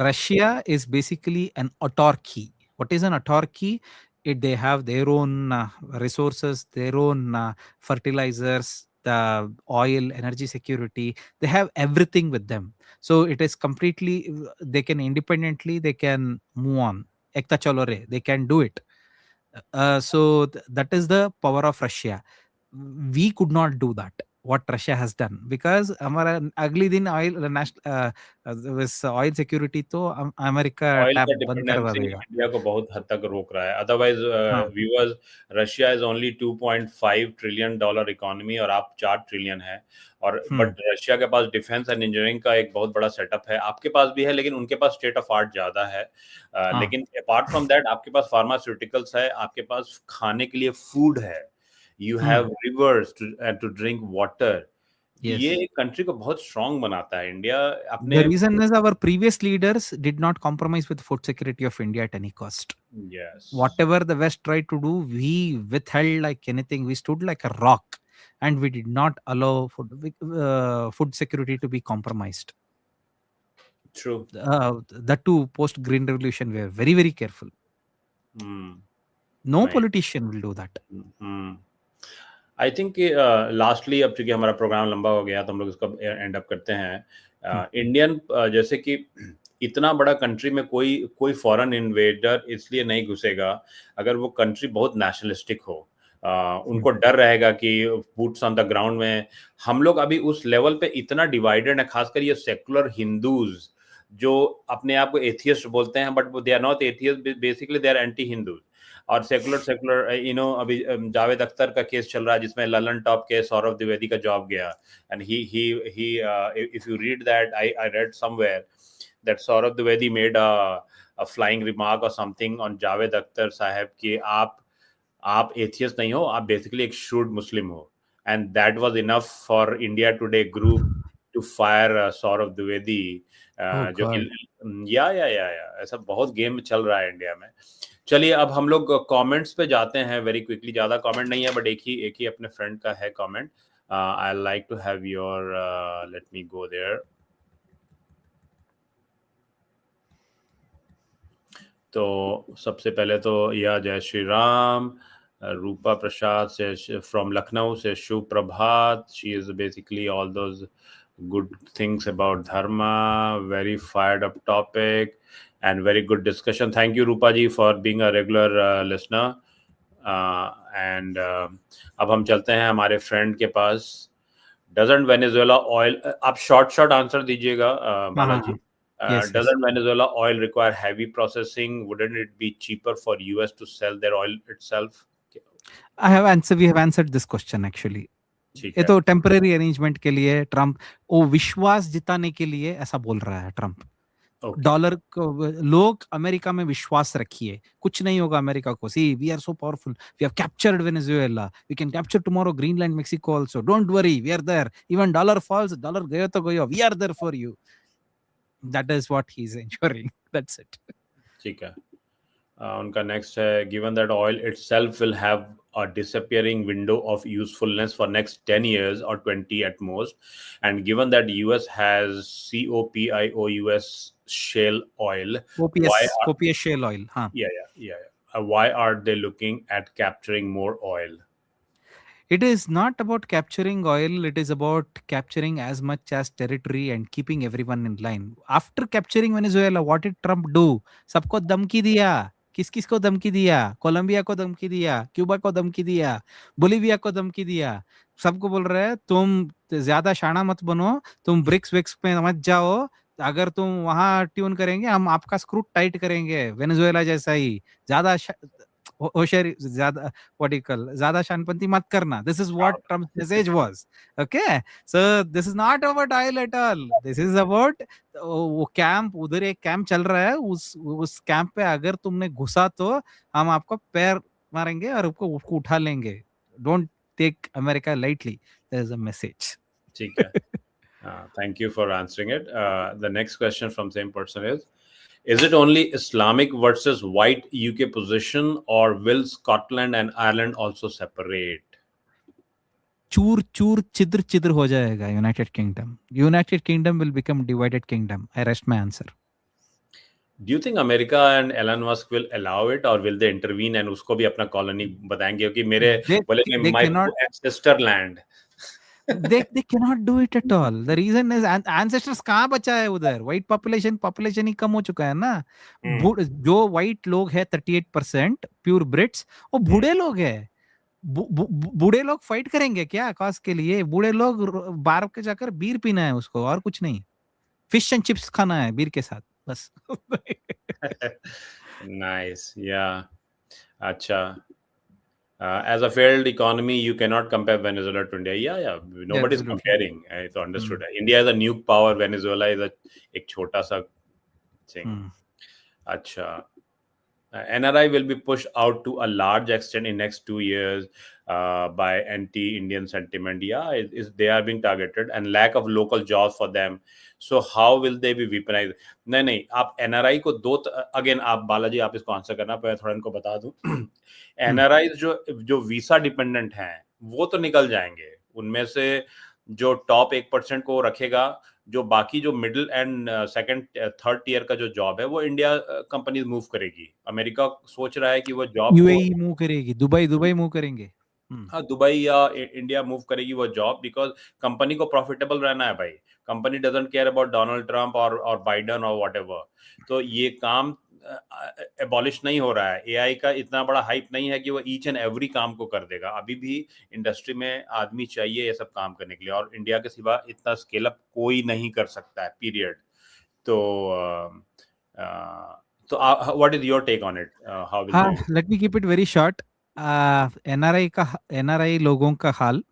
B: Russia is basically an autarky. What is an autarky? They have their own resources, their own fertilizers, the oil, energy security. They have everything with them. So it is completely, they can independently, they can move on. Ekta chalo re, they can do it. So that is the power of Russia. We could not do that. What Russia has done, because हमारा अगली दिन oil security तो America
A: oil
B: tap
A: का
B: बंद करवा
A: dependency
B: देगा.
A: India को बहुत हद तक रोक रहा है. अदरवाइज
B: हाँ.
A: Viewers, Russia is only 2.5 trillion dollar economy और आप 4 ट्रिलियन है. और
B: हम्म.
A: बट रशिया के पास डिफेंस एंड इंजीनियरिंग का एक बहुत बड़ा सेटअप है. आपके पास भी है, लेकिन उनके पास स्टेट ऑफ आर्ट ज्यादा है.
B: हाँ.
A: लेकिन अपार्ट फ्रॉम दैट आपके पास फार्मास्यूटिकल्स है, आपके पास खाने के लिए फूड है, you have
B: hmm.
A: Rivers to drink water. ये
B: Yes.
A: कंट्री को बहुत स्ट्रांग बनाता है. इंडिया
B: The
A: अपने.
B: reason is our previous leaders did not compromise with food security of India at any cost.
A: Yes.
B: Whatever the West tried to do, we withheld like anything. We stood like a rock, and we did not allow food security to be compromised.
A: True.
B: That too, post Green Revolution, we were very, very careful.
A: Hmm.
B: No
A: नहीं.
B: politician will do that.
A: I think lastly, अब चूंकि हमारा programme लंबा हो गया तो हम लोग इसको एंड अप करते हैं. इंडियन जैसे कि इतना बड़ा कंट्री में कोई कोई फॉरेन इन्वेडर इसलिए नहीं घुसेगा अगर वो कंट्री बहुत नेशनलिस्टिक हो. उनको डर रहेगा कि बूट्स ऑन द ग्राउंड में. हम लोग अभी उस लेवल पे इतना डिवाइडेड है, खासकर ये सेकुलर हिंदूज जो अपने आप को एथियस्ट बोलते हैं, but they are not atheist, basically they are anti Hindus. और सेकुलर अभी जावेद अख्तर का केस चल रहा है जिसमें ललन टॉप के सौरभ द्विवेदी का जॉब गया. And he if you read that, I read somewhere that Saurabh Dwivedi made a flying remark और समथिंग ऑन जावेद अख्तर साहब कि आप एथियस्ट नहीं हो, आप बेसिकली एक शूड मुस्लिम हो. And that was enough for India Today group to fire Saurabh Dwivedi.
B: Oh
A: जो कि
B: God.
A: या ऐसा बहुत गेम चल रहा है इंडिया में. चलिए, अब हम लोग कमेंट्स पे जाते हैं वेरी क्विकली. ज्यादा कमेंट नहीं है, बट एक ही अपने फ्रेंड का है comment. I like to have your, let me go there. तो सबसे पहले तो या जय श्री राम. रूपा प्रसाद से फ्रॉम लखनऊ से शुभ प्रभात. She is basically all those good things about dharma. Very fired up topic and very good discussion. Thank you Rupa ji for being a regular listener. And अब हम चलते हैं हमारे फ्रेंड के पास. Doesn't Venezuela oil, आप short answer दीजिएगा Balaji.
B: Yes, yes.
A: Doesn't Venezuela oil require heavy processing? Wouldn't it be cheaper for US to sell their oil itself?
B: We have answered this question actually.
A: ठीक
B: ये
A: है.
B: तो temporary arrangement के लिए Trump, वो विश्वास जिताने के लिए ऐसा बोल रहा है ट्रम्प.
A: Okay.
B: डॉलर को लोग अमेरिका में विश्वास रखिए, कुछ नहीं होगा अमेरिका को. See we are so powerful, we have captured Venezuela, we can capture tomorrow Greenland, Mexico also. Don't worry, we are there. Even dollar falls, dollar गयो तो गयो, we are there for you. That is what he is ensuring. That's it.
A: ठीक है. उनका next है, given that oil itself will have a disappearing window of usefulness for next 10 years or 20 at most, and given that US has COPIOUS shale oil, why
B: OPS
A: are,
B: OPS shale oil. हाँ.
A: yeah, Why are they looking at capturing more oil?
B: It is not about capturing oil, it is about capturing as much as territory and keeping everyone in line. After capturing Venezuela, what did Trump do? सबको धमकी दिया. किस किस को धमकी दिया? Colombia को धमकी दिया, क्यूबा को धमकी दिया, बोलिविया को धमकी दिया. सबको बोल रहे हैं तुम ज्यादा शाना मत बनो, तुम ब्रिक्स विक्स पे मत जाओ. अगर तुम वहां ट्यून करेंगे हम आपका स्क्रू टाइट करेंगे वेनेजुएला जैसा ही. ज्यादा होशियारी ज्यादा what do you call ज़्यादा शानपंती मत करना. This is what Trump's message was. Okay, so this is not about oil at all. This is about वो कैंप, उधर एक कैंप चल रहा है, उस कैंप पे अगर तुमने घुसा तो हम आपको पैर मारेंगे और आपको उठा लेंगे. Don't take America lightly. There is a message.
A: ठीक है. Thank you for answering it. The next question from same person is it only Islamic versus white UK position, or will Scotland and Ireland also separate?
B: चूर चूर छिद्र छिद्र हो जाएगा United kingdom. United kingdom will become divided kingdom. I rest my answer.
A: Do you think America and Elon Musk will allow it, or will they intervene and उसको भी अपना colony बताएंगे कि मेरे बोले
B: They
A: my
B: cannot.
A: ancestor land?
B: They cannot do it at all. The reason is ancestors कहाँ बचा है उधर. White population ही कम हो चुका है ना. जो white लोग है 38% प्योर ब्रिट्स, वो बूढ़े लोग है. बूढ़े लोग फाइट करेंगे क्या कॉज के लिए? बूढ़े लोग बार के जाकर बीर पीना है उसको, और कुछ नहीं. फिश एंड चिप्स खाना है बीर के साथ बस.
A: Nice, yeah. Acha. As a failed economy, you cannot compare Venezuela to India. Yeah. Nobody's
B: Absolutely.
A: comparing. It's understood. India is a nuke power. Venezuela is a एक छोटा सा thing. Acha. NRI will be pushed out to a large extent in next 2 years by anti-Indian sentiment. Yeah, they are being targeted and lack of local jobs for them. So how will they be weaponized? नहीं आप NRI को दो again आप बालाजी आप इसको answer करना पहले थोड़ा इनको बता दूं. NRI जो वीसा डिपेंडेंट हैं वो तो निकल जाएंगे. उनमें से जो टॉप 1% को रखेगा, जो बाकी जो middle and second third tier का जो जॉब है वो इंडिया कंपनीज मूव करेगी. अमेरिका सोच रहा है कि वो जॉब
B: यूएई मूव करेगी, दुबई मूव करेंगे.
A: हाँ दुबई या इंडिया मूव करेगी वो जॉब, बिकॉज कंपनी को प्रॉफिटेबल रहना है भाई. Company doesn't care about Donald Trump और बाइडन और व्हाटएवर. तो ये काम एबॉलिश नहीं हो रहा है. एआई का इतना बड़ा हाइप नहीं है कि वो ईच एंड एवरी काम को कर देगा. अभी भी इंडस्ट्री में आदमी चाहिए ये सब काम करने के लिए, और इंडिया के सिवा इतना स्केल अप कोई नहीं कर सकता है पीरियड. तो what is your take on it? How will
B: हाँ, let me keep it very short. NRI लोगों का हाल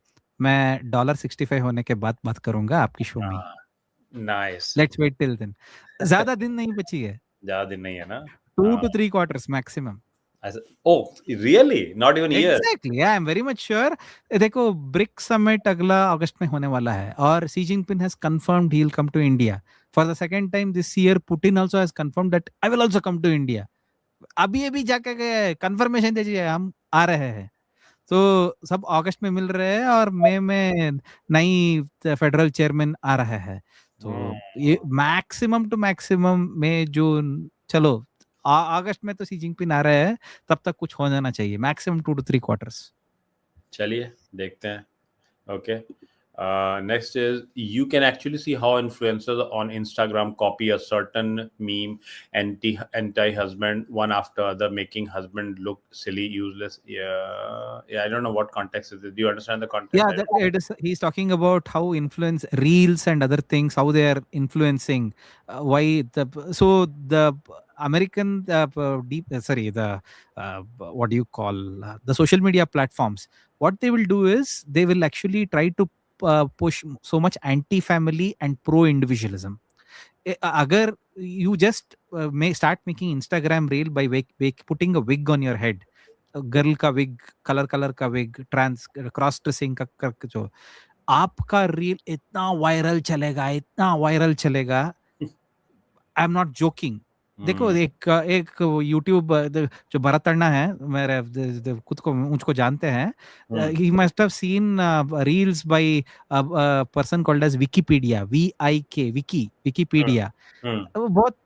B: मैं $65 होने के बाद बात करूंगा आपकी शो में.
A: Nice.
B: Let's wait till then. ज्यादा दिन नहीं बची है.
A: ज्यादा दिन नहीं है ना.
B: 2 to 3 quarters maximum.
A: Oh, really? Not even year?
B: Exactly. Yeah, I'm very much sure. देखो ब्रिक्स समिट अगला अगस्त में होने वाला है, और सी Jinping has confirmed he'll come to India for the second time this year. Putin also has confirmed that I will also come to India. अभी जाके गए कंफर्मेशन दीजिए हम आ रहे हैं. तो सब अगस्त में मिल रहे हैं और मई में नई फेडरल चेयरमैन आ रहा है. तो ये मैक्सिमम टू मैक्सिमम में जून, चलो अगस्त में तो सी जिनपिंग आ रहे हैं, तब तक कुछ हो जाना चाहिए. Maximum 2 to 3 quarters.
A: चलिए देखते हैं. Okay. Next is, you can actually see how influencers on Instagram copy a certain meme, anti-husband, one after other, making husband look silly, useless. Yeah, I don't know what context is it. Do you understand the context?
B: Yeah, he's talking about how influence reels and other things, how they are influencing. Why the American what do you call the social media platforms? What they will do is they will actually try to push so much anti-family and pro-individualism. Agar you just may start making Instagram reel by putting a wig on your head, girl का wig, colour का wig, trans cross dressing का करके, जो आपका reel इतना viral चलेगा. I am not joking. देखो
A: हम्म,
B: एक एक यूट्यूब जो भरत अन्ना है, मेरे खुद को मुझको जानते हैं,
A: hmm,
B: he must have seen reels by person called as Wikipedia, VIK,
A: hmm,
B: Wikipedia.
A: Hmm.
B: वो बहुत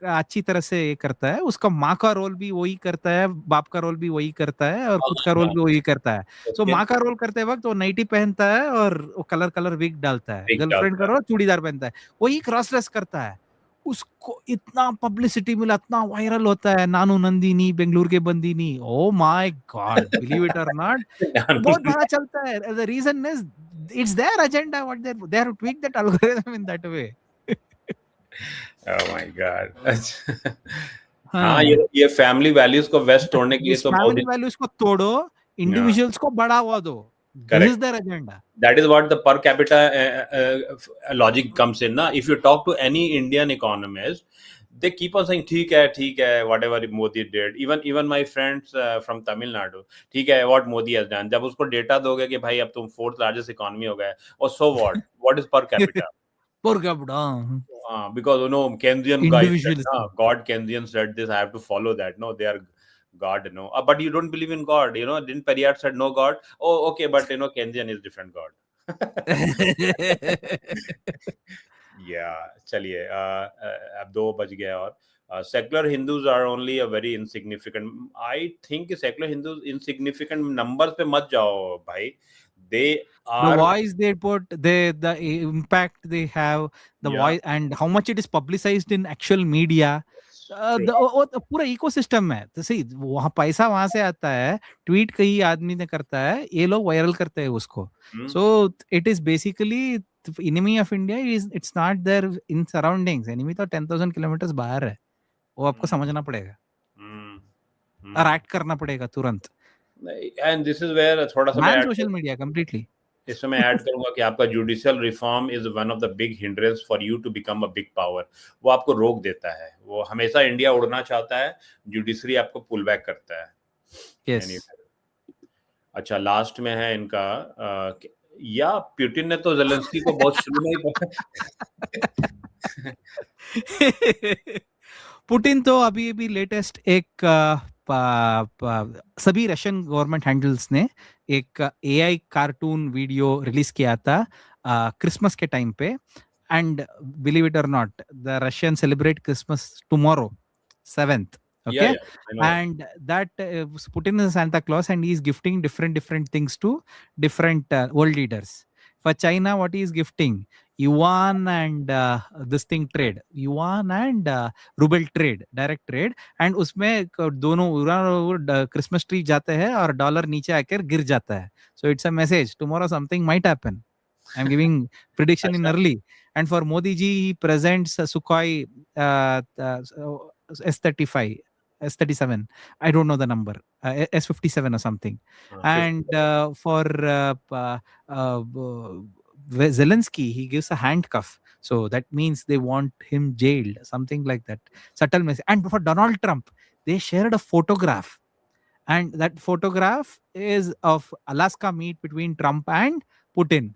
B: अच्छी तरह से ये करता है, उसका माँ का रोल भी वही करता है, बाप का रोल भी वही करता है, और खुद का रोल
A: अच्छा,
B: भी वही करता है। So
A: okay.
B: माँ का रोल करते वक्त वो नाइटी पहनता है और वो कलर कलर विग डालता है,
A: ठीक
B: गर्लफ्रेंड का
A: डालता है।
B: रोल चूड़ीदार पहनता है, वही क्रॉस ड्रेस करता है। उसको इतना पब्लिसिटी मिला, इतना वायरल होता है, नानू नंदिनी बेंगलुरु के बंदिनी, oh my god, believe it और नॉट, बहुत बड़ा चलता है। The reason is it's their agenda, what they have tweak that algorithm in that way.
A: Oh my god. अच्छा। हाँ,
B: हाँ,
A: ये फैमिली वैल्यूज को वेस्ट तोड़ने के लिए
B: इस
A: तो
B: फैमिली
A: मोदी।
B: वैल्यूज को तोड़ो, इंडिविजुअल्स को बढ़ावा दो, this is
A: correct.
B: Their agenda.
A: That is what the per capita logic comes in. Na? If you talk to any Indian economist, they keep on saying, ठीक है, whatever Modi did. Even my friends from Tamil Nadu, ठीक है, what Modi has done. जब उसको data दोगे कि भाई अब तुम फोर्थ लार्जेस्ट इकोनॉमी हो गए, और so what is per capita?
B: Per capita,
A: Because Keynesian guys said,
B: individualism.
A: God Keynesian said this, I have to follow that. No, they are God, but you don't believe in God, Didn't Periyar said no God? Oh, okay, but Keynesian is different God. Yeah, चलिए, अब 2 बज गया, और secular Hindus are only a very insignificant. I think secular Hindus insignificant numbers पे मत जाओ भाई. They
B: The
A: are,
B: voice they put, the impact they have, the
A: yeah,
B: voice and how much it is publicized in actual media,
A: true.
B: the पूरा ecosystem है। तो सही, वहाँ पैसा वहां से आता है, ट्वीट कहीं आदमी ने करता है, ये लोग वायरल करते हैं उसको।
A: Hmm,
B: so it is basically enemy of India is it's not there in surroundings, enemy तो 10,000 किलोमीटर बाहर है, वो आपको
A: hmm,
B: समझना पड़ेगा
A: hmm,
B: और
A: hmm.
B: एक्ट करना पड़ेगा तुरंत।
A: एंड दिस इज वेयर थोड़ा सा मैं
B: ban
A: add
B: social media completely.
A: इसमें मैं ऐड करूंगा कि आपका judicial reform is one of the big hindrance for you to become a big power. वो आपको रोक देता है, वो हमेशा इंडिया उड़ना चाहता है, जुडिशरी आपको पुल बैक करता है.
B: यस।
A: Anyway. अच्छा, लास्ट में है इनका, या पुतिन ने तो जेलेंस्की को बहुत शुरू में ही
B: पुतिन तो अभी अभी लेटेस्ट एक सभी रशियन गवर्नमेंट हैंडल्स ने एक AI कार्टून वीडियो रिलीज किया था क्रिसमस के टाइम पे, and believe it or not, the Russians celebrate Christmas tomorrow, 7th.
A: या
B: Okay,
A: I know.
B: and that Putin is Santa Claus and he is gifting different things to different world leaders. For China, what he is gifting? Yuan and this thing trade, yuan and ruble trade, direct trade, and उसमें दोनों Christmas tree जाते हैं और dollar नीचे आकर गिर जाता है. So it's a message, tomorrow something might happen. I'm giving prediction in
A: अच्छा.
B: early. And for Modi ji, he presents a Sukhoi S35, S37. I don't know the number, S57 or something. And
A: 50.
B: for Zelensky, he gives a handcuff. So that means they want him jailed, something like that. Subtle message. And for Donald Trump, they shared a photograph. And that photograph is of Alaska meet between Trump and Putin.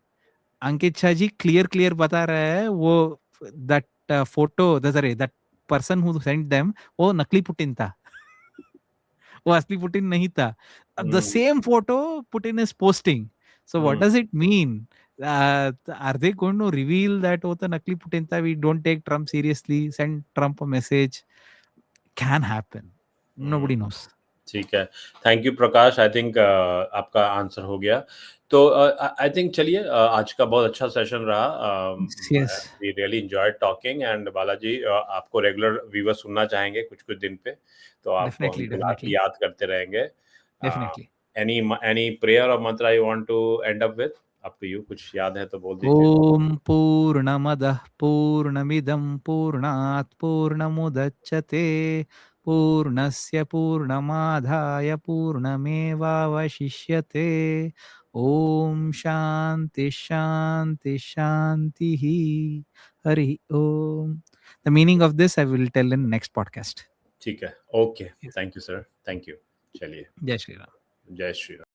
B: Ankit Shah ji clear बता रहा है, वो that photo, sorry, that person who sent them, वो नकली Putin था, वो असली Putin नहीं था. The
A: hmm,
B: same photo Putin is posting. So what
A: hmm,
B: does it mean? Are they going to reveal that वो तो नकली पुतिन था, we don't take Trump seriously, send Trump a message? Can happen,
A: hmm.
B: Nobody knows.
A: ठीक है. Thank you Prakash. I think आपका answer हो गया. तो आई थिंक चलिए, आज का बहुत अच्छा सेशन रहा.
B: Yes,
A: we really enjoyed talking. And Balaji, आपको रेगुलर व्यूअर सुनना चाहेंगे कुछ कुछ दिन पे, तो आपको हम
B: डेफिनेटली
A: बुला के
B: डेफिनेटली
A: याद करते रहेंगे.
B: डेफिनेटली.
A: एनी प्रेयर और mantra you want to end up with? Up to you. कुछ याद है तो बोल दीजिए.
B: ॐ पूर्णमदः पूर्णमिदं पूर्णात् पूर्णमुदच्यते पूर्णस्य पूर्णमादाय पूर्णमेवावशिष्यते. ॐ शान्ति शान्ति शान्तिः. हरि ओम. The meaning of this I will tell in next podcast.
A: ठीक है. Okay.
B: Yes.
A: Thank you sir. Thank you. चलिए.
B: जय श्री राम.
A: जय श्री राम.